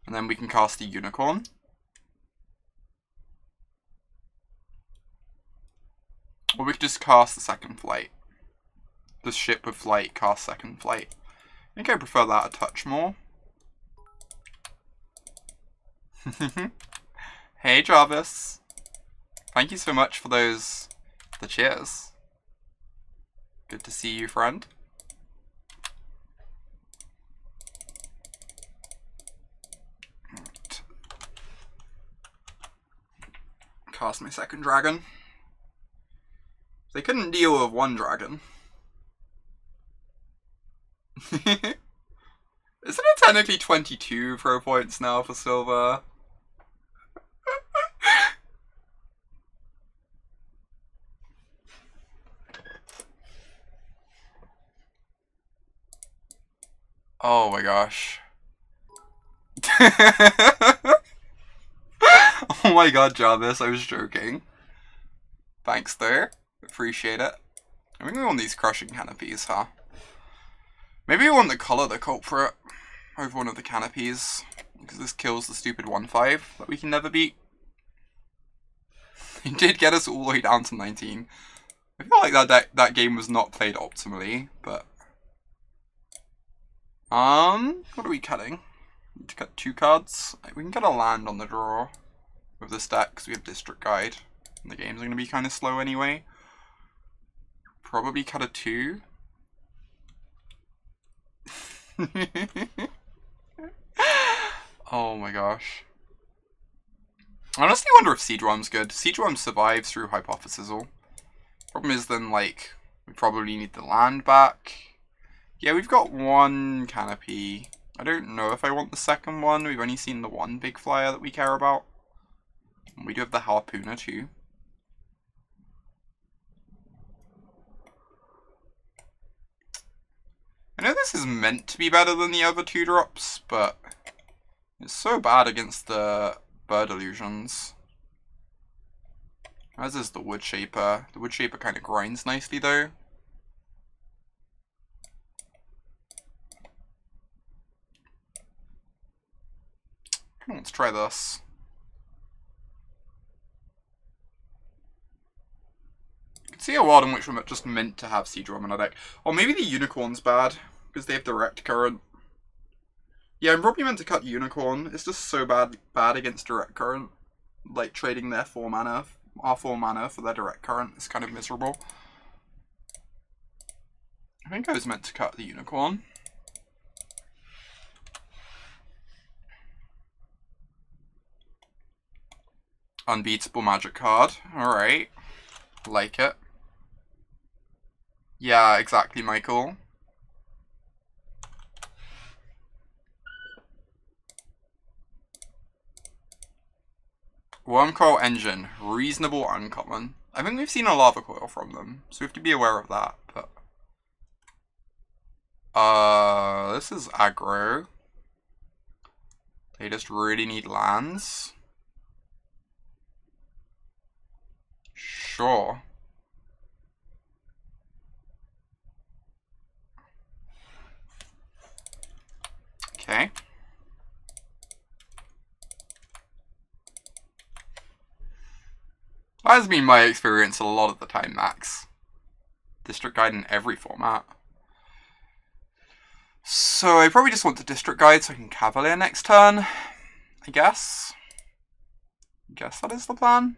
And then we can cast the Unicorn. Or we could just cast the second flight. This ship with flight, cast second flight. I think I prefer that a touch more. Hey, Jarvis. Thank you so much for the cheers. Good to see you, friend. Right. Cast my second dragon. They couldn't deal with one dragon. Isn't it technically 22 pro points now for silver? Oh my gosh. Oh my god, Jarvis, I was joking. Thanks though. Appreciate it. I think we want these crushing canopies, huh? Maybe we want the color the culprit over one of the canopies, because this kills the stupid 1-5 that we can never beat. It did get us all the way down to 19. I feel like that game was not played optimally, but... what are we cutting? Need to cut 2 cards. We can cut a land on the draw with this deck, because we have District Guide. And the game's going to be kind of slow anyway. Probably cut a 2. Oh my gosh. I honestly wonder if Siege Worm's good. Siege Worm survives through Hypothesizal. Problem is then, like, we probably need the land back. Yeah, we've got 1 canopy. I don't know if I want the second one. We've only seen the 1 big flyer that we care about. And we do have the Harpooner too. I know this is meant to be better than the other 2 drops, but it's so bad against the Bird Illusions. As is the Wood Shaper. The Wood Shaper kind of grinds nicely though. Let's try this. I can see a world in which we're just meant to have Siege Worm in our deck. Or maybe the Unicorn's bad, because they have Direct Current. Yeah, I'm probably meant to cut Unicorn. It's just so bad against Direct Current. Like, trading their 4 mana, our 4 mana for their Direct Current is kind of miserable. I think I was meant to cut the Unicorn. Unbeatable Magic card. Alright. Like it. Yeah, exactly, Michael. Wormcoil Engine. Reasonable uncommon. I think we've seen a Lava Coil from them, so we have to be aware of that, but... this is aggro. They just really need lands. Sure. Okay. That has been my experience a lot of the time, Max. District Guide in every format. So I probably just want the District Guide so I can Cavalier next turn, I guess. I guess that is the plan.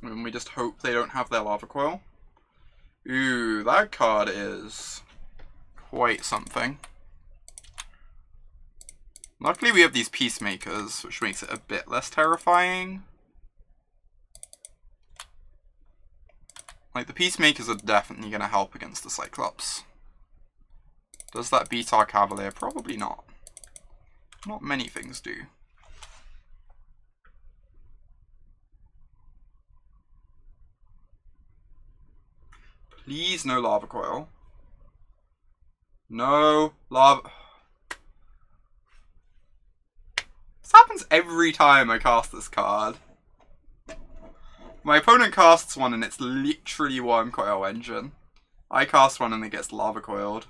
And we just hope they don't have their Lava Coil. Ooh, that card is quite something. Luckily we have these Peacemakers, which makes it a bit less terrifying. Like, the Peacemakers are definitely going to help against the Cyclops. Does that beat our Cavalier? Probably not. Not many things do. Please, no Lava Coil. No Lava... This happens every time I cast this card. My opponent casts one and it's literally Wormcoil Engine. I cast one and it gets Lava Coiled.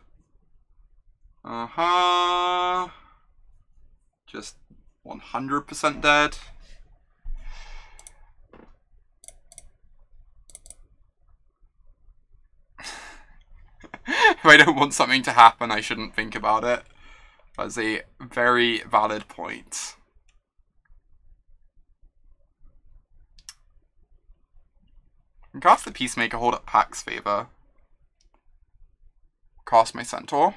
Just 100% dead. I don't want something to happen, I shouldn't think about it. That's a very valid point. Cast the Peacemaker, hold up Pack's favor. Cast my Centaur.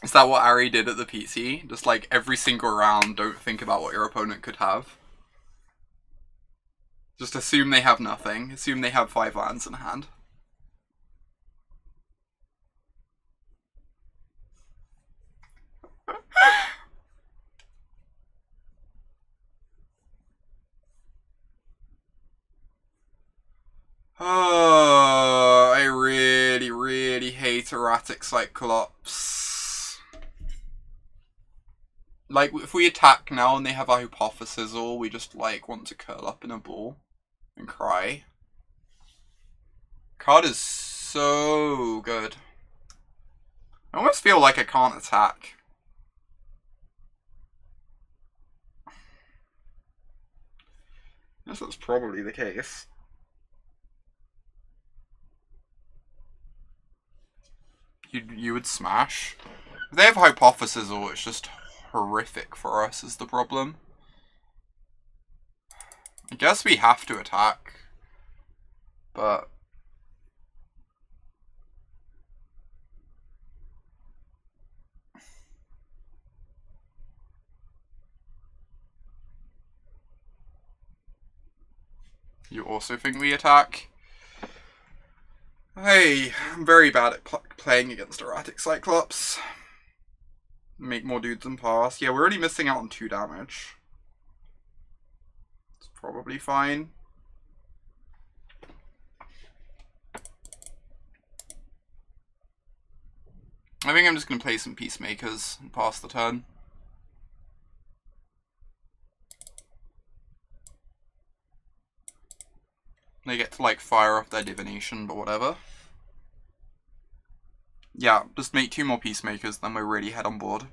Is that what Ari did at the PC? Just like every single round, don't think about what your opponent could have. Just assume they have nothing. Assume they have 5 lands in hand. Oh, I really hate Erratic Cyclops. Like, if we attack now and they have a Hypothesis, or we just, like, want to curl up in a ball and cry. Card is so good. I almost feel like I can't attack. I guess that's probably the case. You would smash. If they have Hypothesis, or it's just horrific for us is the problem. I guess we have to attack. But you also think we attack? Hey, I'm very bad at playing against Erratic Cyclops. Make more dudes than pass. Yeah, we're already missing out on 2 damage. It's probably fine. I think I'm just going to play some Peacemakers and pass the turn. They get to, like, fire off their divination, but whatever. Yeah, just make 2 more Peacemakers, then we're really head on board.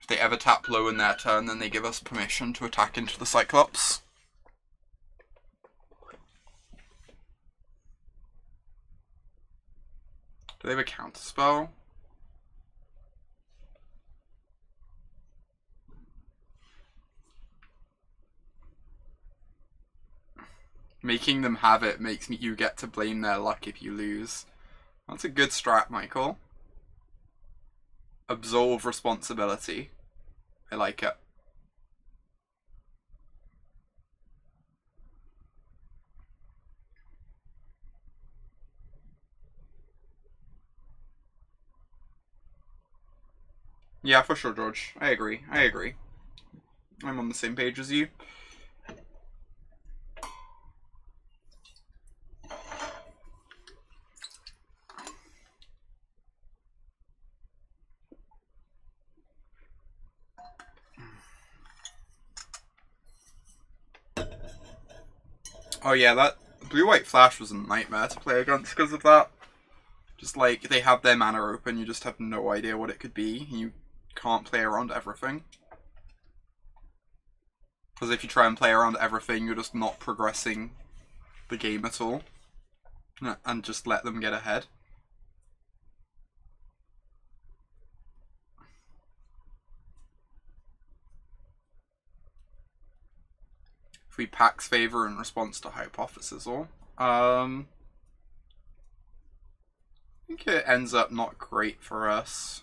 If they ever tap low in their turn, then they give us permission to attack into the Cyclops. Do they have a counterspell? Making them have it makes you get to blame their luck if you lose. That's a good strat, Michael. Absolve responsibility. I like it. Yeah, for sure, George. I agree. I'm on the same page as you. Oh yeah, that blue-white flash was a nightmare to play against because of that. Just like, they have their mana open, you just have no idea what it could be. You can't play around everything. Because if you try and play around everything, you're just not progressing the game at all. And just let them get ahead. If we Pax Favor in response to Hypothesis, or I think it ends up not great for us.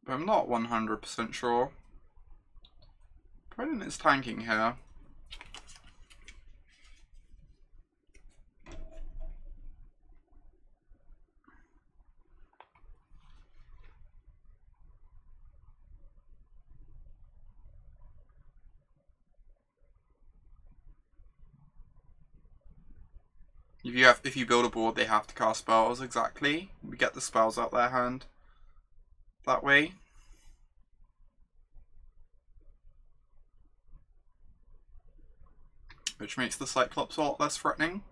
But I'm not 100% sure. Opponent is tanking here. If you build a board, they have to cast spells, exactly. We get the spells out their hand that way. Which makes the Cyclops a lot less threatening.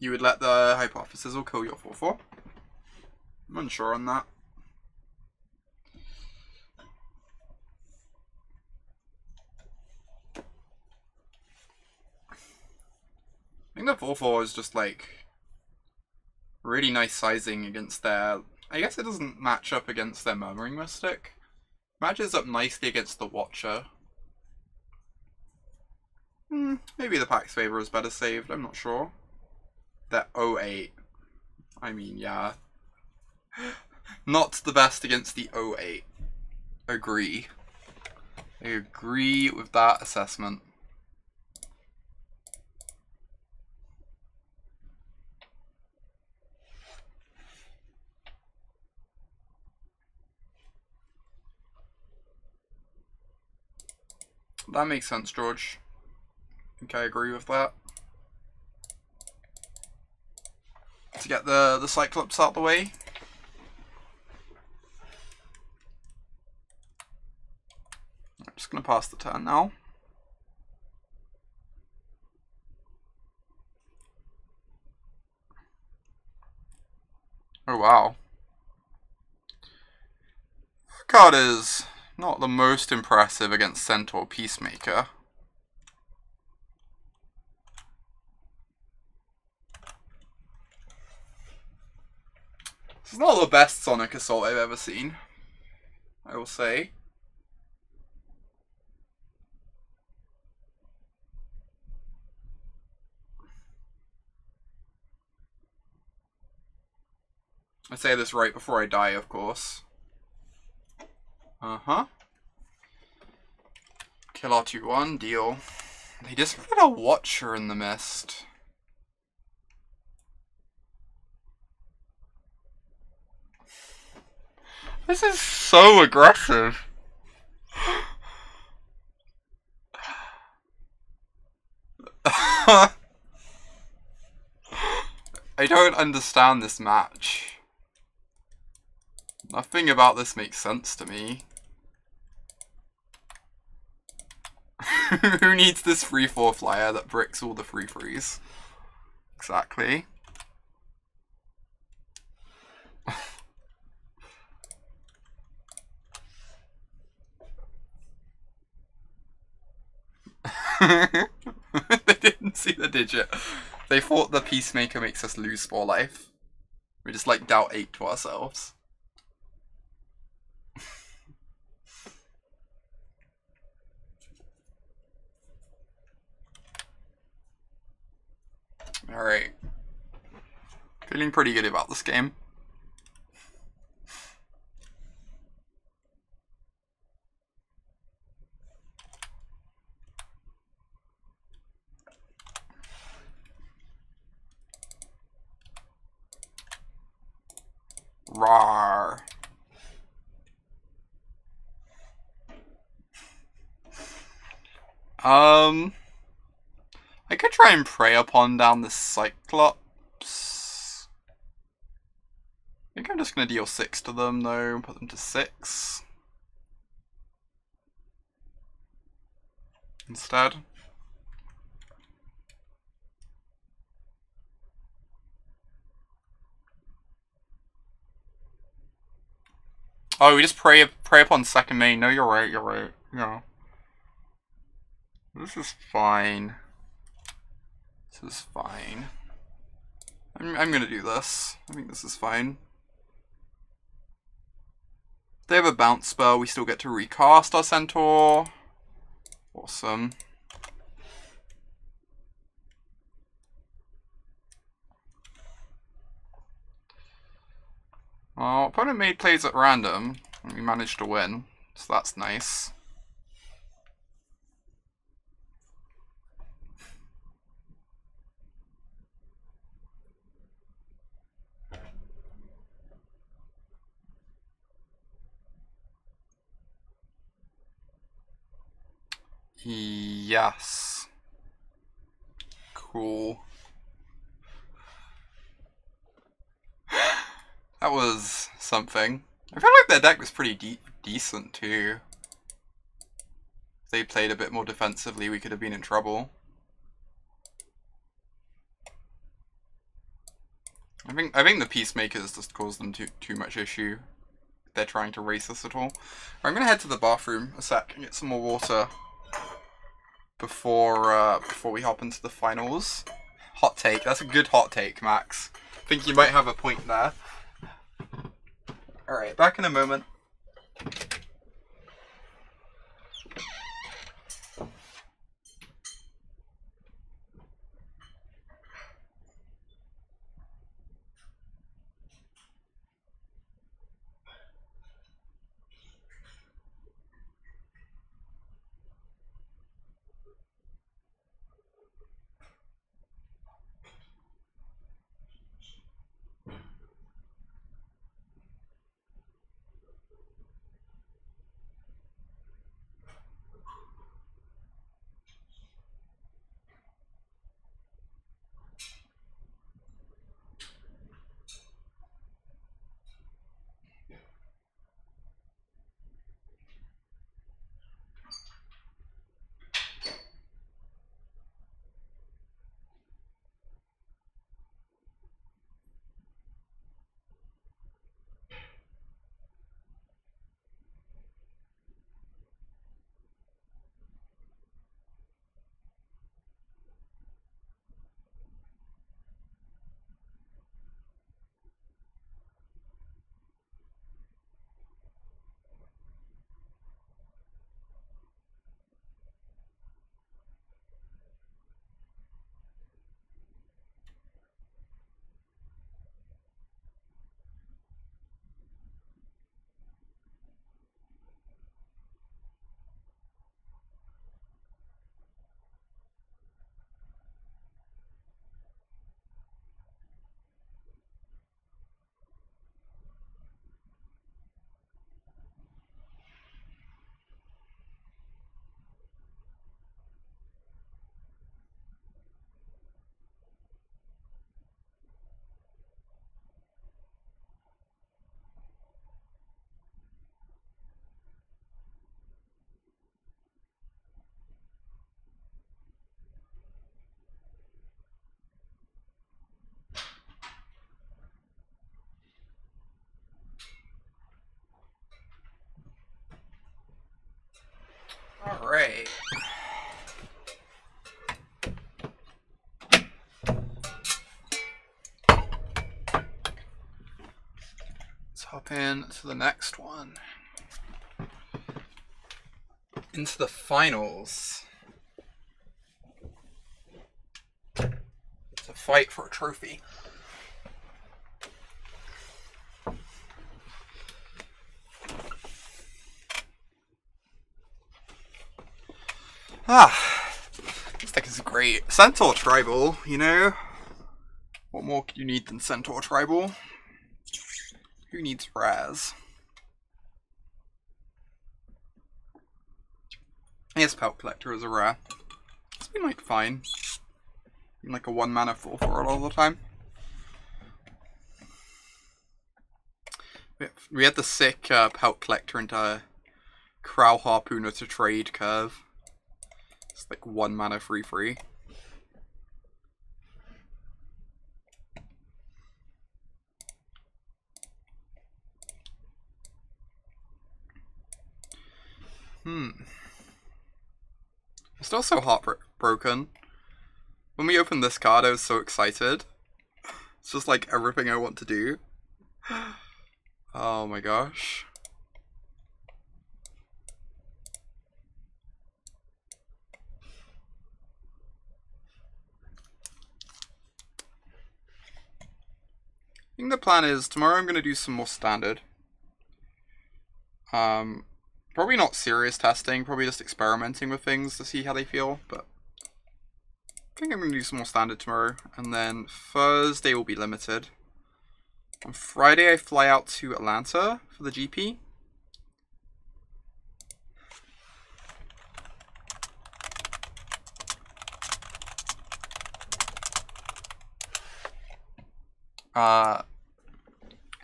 You would let the Hypothesis or kill your 4/4? I'm unsure on that. I think the 4/4 is just like really nice sizing against their... I guess it doesn't match up against their Murmuring Mystic. Matches up nicely against the Watcher. Maybe the Pax Favor is better saved, I'm not sure. That 08. I mean, yeah. Not the best against the 08. Agree. I agree with that assessment. That makes sense, George. I think I agree with that. To get the Cyclops out the way. I'm just going to pass the turn now. Oh wow. That card is not the most impressive against Centaur Peacemaker. This is not the best Sonic Assault I've ever seen, I will say. I say this right before I die, of course. Uh-huh. Kill R2-1, deal. They just put a Watcher in the mist. This is so aggressive. I don't understand this match. Nothing about this makes sense to me. Who needs this 3/4 flyer that bricks all the 3/3s? Exactly. They didn't see the digit. They thought the Peacemaker makes us lose 4 life. We just like dealt 8 to ourselves. Alright. Feeling pretty good about this game. Rawr. I could try and prey upon down the Cyclops. I think I'm just gonna deal 6 to them though, and put them to 6. Instead. Oh, we just prey upon second main. No, you're right, Yeah. This is fine. This is fine. I'm gonna do this. I think this is fine. If they have a bounce spell, we still get to recast our Centaur. Awesome. Well, opponent made plays at random, and we managed to win, so that's nice. Yes. Cool. That was something. I feel like their deck was pretty decent too. If they played a bit more defensively, we could have been in trouble. I think the peacemakers just cause them too much issue. If they're trying to race us at all. I'm gonna head to the bathroom a sec and get some more water before we hop into the finals. Hot take. That's a good hot take, Max. I think you might have a point there. Alright, back in a moment. Alright. Let's hop in to the next one. Into the finals. It's a fight for a trophy. This deck is great. Centaur Tribal, you know? What more could you need than Centaur Tribal? Who needs Raz? Yes, Pelt Collector is a rare. It's been like fine. Been like a 1 mana 4/4 all the time. We had the sick Pelt Collector into Crow Harpooner to trade curve. It's like 1 mana 3/3. I'm still so heartbroken. When we opened this card, I was so excited. It's just like everything I want to do. Oh my gosh. I think the plan is tomorrow I'm going to do some more standard. Probably not serious testing, probably just experimenting with things to see how they feel, but I think I'm going to do some more standard tomorrow, and then Thursday will be limited. On Friday I fly out to Atlanta for the GP.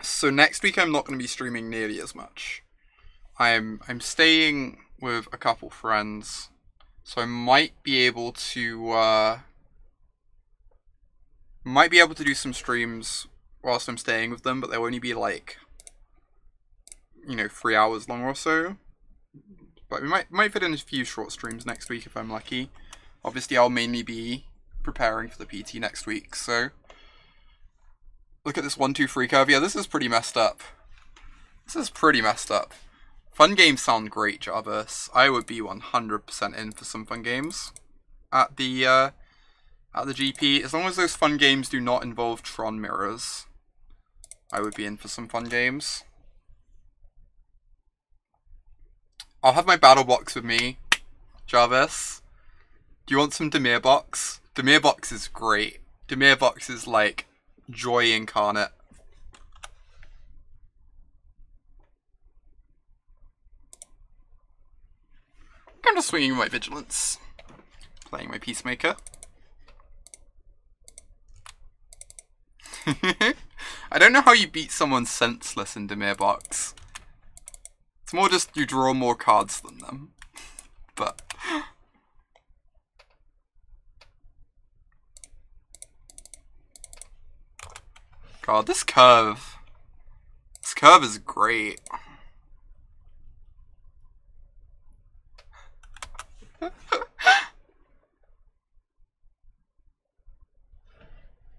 So next week I'm not going to be streaming nearly as much. I'm staying with a couple friends, so I might be able to do some streams whilst I'm staying with them, but they'll only be like, 3 hours long or so. But we might fit in a few short streams next week if I'm lucky. Obviously, I'll mainly be preparing for the PT next week, so... Look at this 1-2-3 curve. Yeah, this is pretty messed up. This is pretty messed up. Fun games sound great, Jarvis. I would be 100% in for some fun games at the GP. As long as those fun games do not involve Tron mirrors, I would be in for some fun games. I'll have my battle box with me, Jarvis. Do you want some Demir box? Demir box is great. Demir box is like joy incarnate. I'm just swinging my vigilance, playing my peacemaker. I don't know how you beat someone senseless in Demir box. It's more just you draw more cards than them. But God, this curve is great.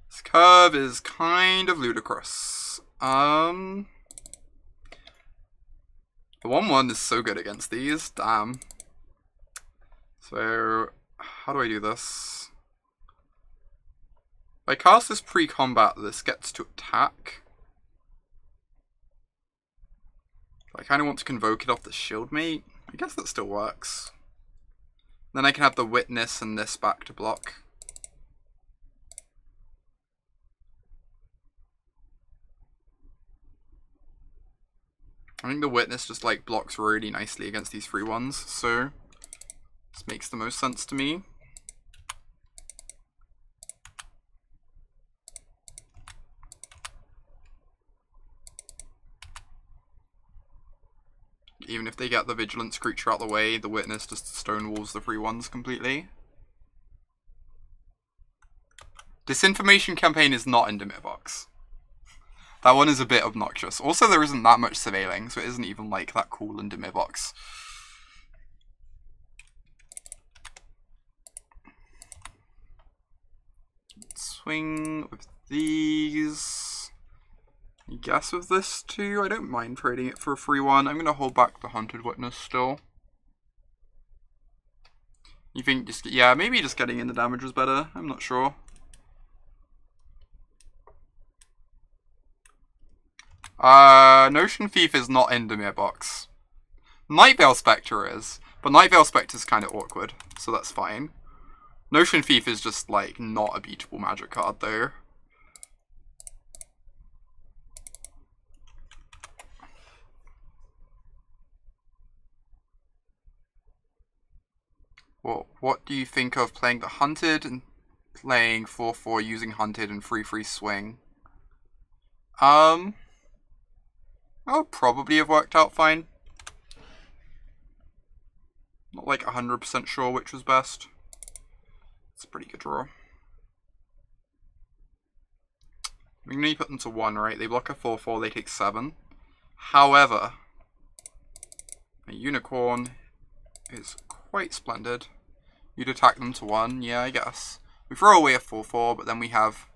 This curve is kind of ludicrous. The 1-1 is so good against these, damn. So, how do I do this? If I cast this pre-combat, this gets to attack. I kind of want to convoke it off the shield mate. I guess that still works. Then I can have the witness and this back to block. I think the witness just like blocks really nicely against these free ones, so this makes the most sense to me. Even if they get the vigilance creature out of the way, the witness just stonewalls the free ones completely. Disinformation campaign is not in Demir box. That one is a bit obnoxious. Also, there isn't that much surveilling, so it isn't even like that cool in Demir box. Swing with these. I guess with this too. I don't mind trading it for a free one. I'm gonna hold back the Hunted Witness still. You think just, yeah, maybe just getting in the damage was better. I'm not sure. Notion Thief is not in Demir box. Nightveil Spectre is, but Nightveil Spectre is kind of awkward, so that's fine. Notion Thief is just, like, not a beatable magic card, though. Well, what do you think of playing the Hunted and playing 4/4 using Hunted and 3/3 swing? That would probably have worked out fine. Not like 100% sure which was best. It's a pretty good draw. I'm gonna put them to 1, right? They block a 4/4, they take 7. However, a unicorn is quite splendid. You'd attack them to 1, yeah, I guess. We throw away a 4/4, but then we have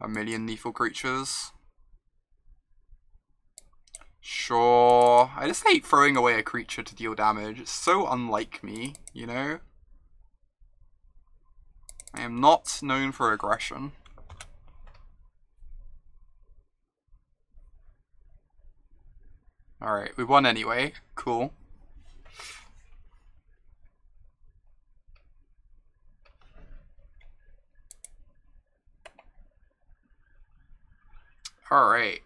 a million lethal creatures. Sure. I just hate throwing away a creature to deal damage. It's so unlike me, you know? I am not known for aggression. Alright, we won anyway. Cool. Alright.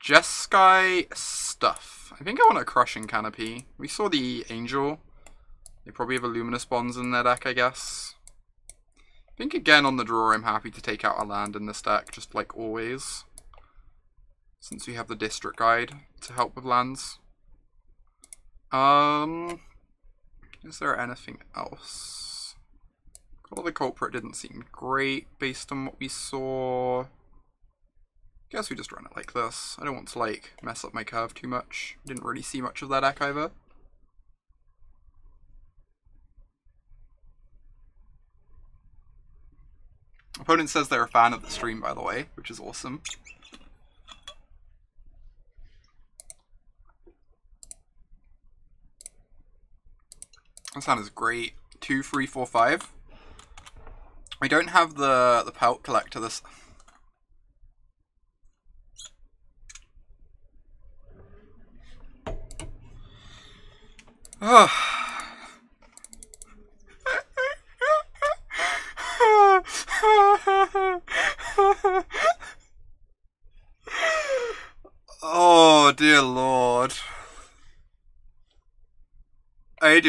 Jeskai stuff. I think I want a Crushing Canopy. We saw the Angel. They probably have a Luminous Bonds in their deck, I guess. I think again on the draw I'm happy to take out a land in this deck, just like always. Since we have the District Guide to help with lands. Is there anything else? Call of the Culprit didn't seem great based on what we saw. Guess we just run it like this. I don't want to, like, mess up my curve too much. Didn't really see much of that deck either. Opponent says they're a fan of the stream, by the way, which is awesome. This hand is great. 2, 3, 4, 5. I don't have the pelt collector this. Oh. Oh dear lord. I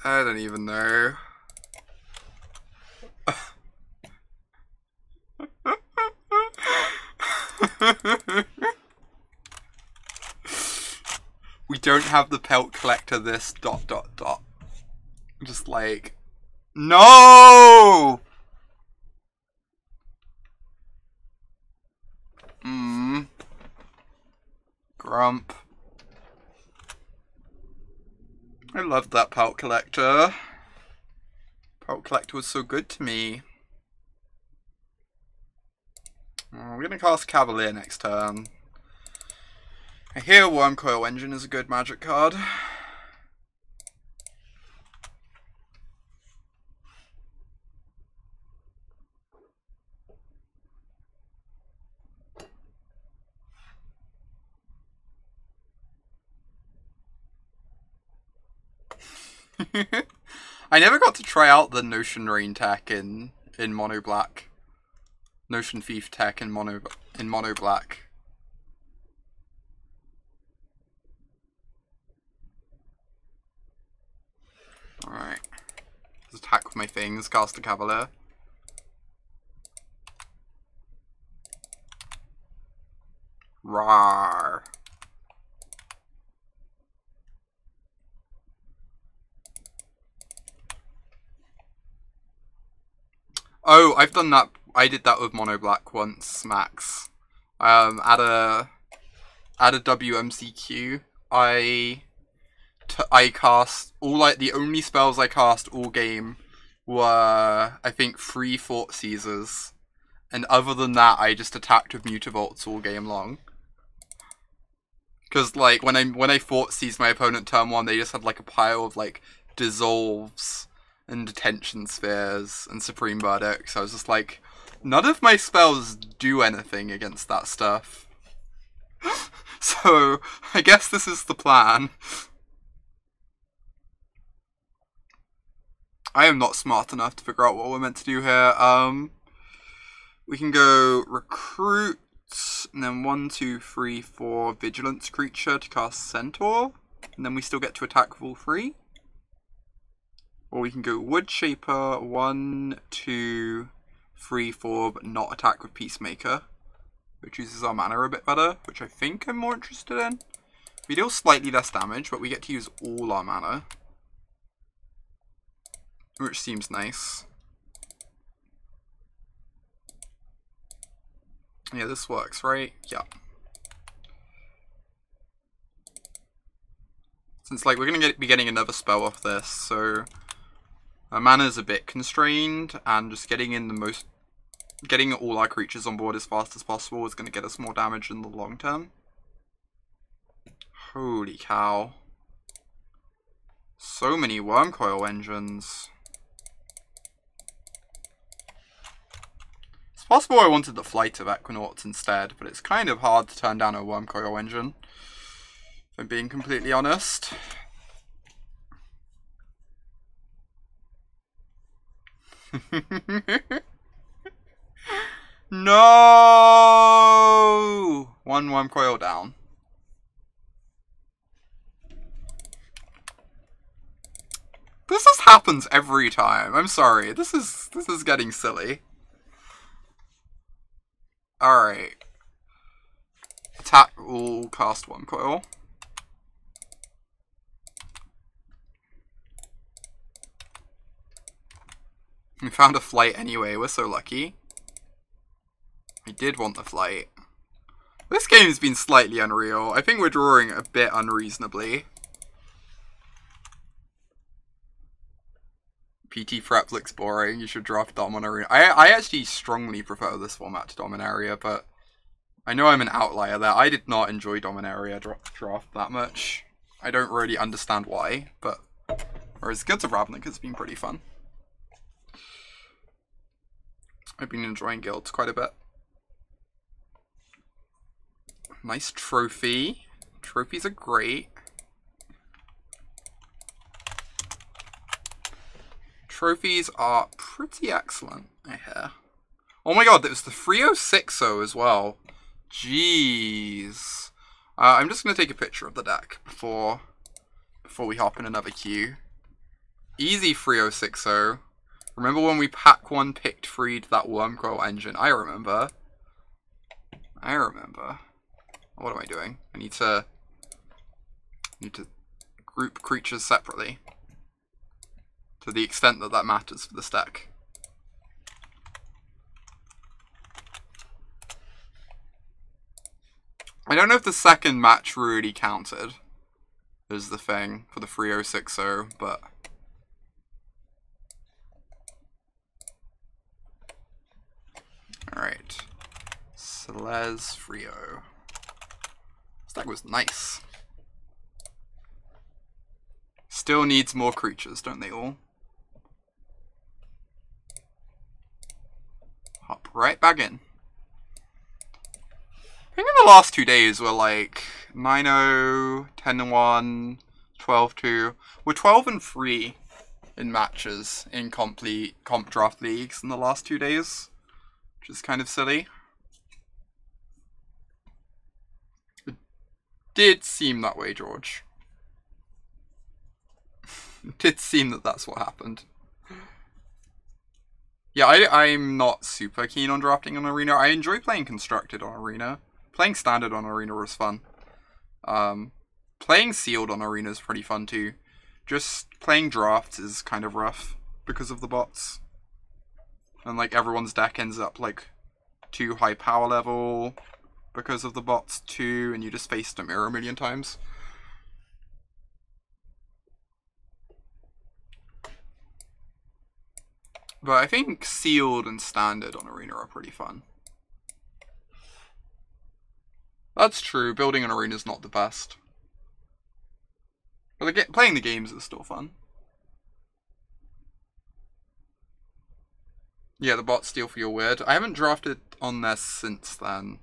don't even know. We don't have the pelt collector this ... Just like, no! Grump. I loved that pelt collector. Pelt collector was so good to me. We're gonna cast Cavalier next turn. I hear Wormcoil Engine is a good magic card. I never got to try out the Notion Rain tech in Mono Black. Notion Thief tech in Mono Black. Alright. Just attack with my things, cast a Cavalier. Rawr. Oh, I've done that. I did that with Mono Black once, max. At a WMCQ, I cast all, like, the only spells I cast all game were, I think, 3 Fort Caesars, and other than that, I just attacked with Mutavaults all game long. Because, like, when I Fort Seized my opponent turn 1, they just had, like, a pile of, like, Dissolves and Detention Spheres and Supreme Verdict, so I was just like, none of my spells do anything against that stuff. So, I guess this is the plan. I am not smart enough to figure out what we're meant to do here. We can go Recruit, and then 1, 2, 3, 4 Vigilance Creature to cast Centaur, and then we still get to attack with all 3. Or we can go Wood Shaper, 1, 2, 3, 4, but not attack with Peacemaker, which uses our mana a bit better, which I think I'm more interested in. We deal slightly less damage, but we get to use all our mana, which seems nice. Yeah, this works, right? Yeah. Since, like, we're gonna be getting another spell off this, so our mana's a bit constrained, and just getting all our creatures on board as fast as possible is gonna get us more damage in the long term. Holy cow. So many Wormcoil Engines. It's possible I wanted the Flight of Equinauts instead, but it's kind of hard to turn down a Wormcoil Engine, if I'm being completely honest. No! One Wormcoil down. This just happens every time. I'm sorry. This is getting silly. Alright. Attack. We'll cast Wormcoil. We found a flight anyway. We're so lucky. I did want the flight. This game's been slightly unreal. I think we're drawing a bit unreasonably. PT Prep looks boring. You should draft Dominaria. I actually strongly prefer this format to Dominaria, but I know I'm an outlier there. I did not enjoy Dominaria draft that much. I don't really understand why, but whereas Guilds of Ravnica has been pretty fun. I've been enjoying Guilds quite a bit. Nice trophy. Trophies are great. Trophies are pretty excellent, I hear. Oh my god, it was the 3060 as well. Jeez. I'm just going to take a picture of the deck before we hop in another queue. Easy 3060. Remember when we pack one picked freed that Wormcoil engine? I remember. What am I doing? I need to group creatures separately. To the extent that that matters for this deck. I don't know if the second match really counted. Is the thing for the 3060, but alright. Celeste Frio. This deck was nice. Still needs more creatures, don't they all? Hop right back in. I think in the last 2 days we're like 9-0, 10-1, 12-2. We're 12-3 in matches in comp draft leagues in the last 2 days, which is kind of silly. It did seem that way, George. It did seem that that's what happened. Yeah, I'm not super keen on drafting on Arena. I enjoy playing Constructed on Arena. Playing Standard on Arena was fun. Playing Sealed on Arena is pretty fun too. Just playing drafts is kind of rough because of the bots. And like everyone's deck ends up like too high power level because of the bots too, and you just faced a mirror a million times. But I think Sealed and Standard on Arena are pretty fun. That's true, building an arena is not the best. But playing the games is still fun. Yeah, the bots still feel weird. I haven't drafted on there since then.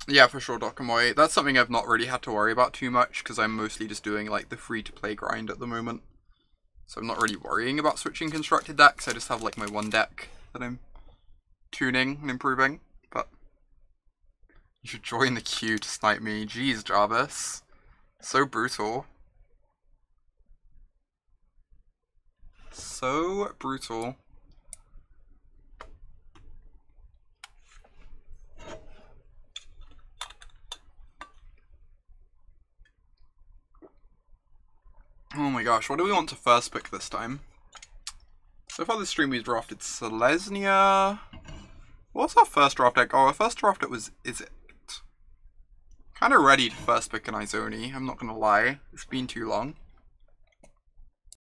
Yeah, for sure, Dokamoy. That's something I've not really had to worry about too much, because I'm mostly just doing like the free-to-play grind at the moment. So I'm not really worrying about switching constructed decks, I just have like my one deck that I'm tuning and improving, but you should join the queue to snipe me. Jeez, Jarvis. So brutal. So brutal. Oh my gosh, what do we want to first pick this time? So far this stream we've drafted Selesnya. What's our first draft deck? Oh, our first draft deck was Is It? Kind of ready to first pick an Izoni, I'm not gonna lie. It's been too long.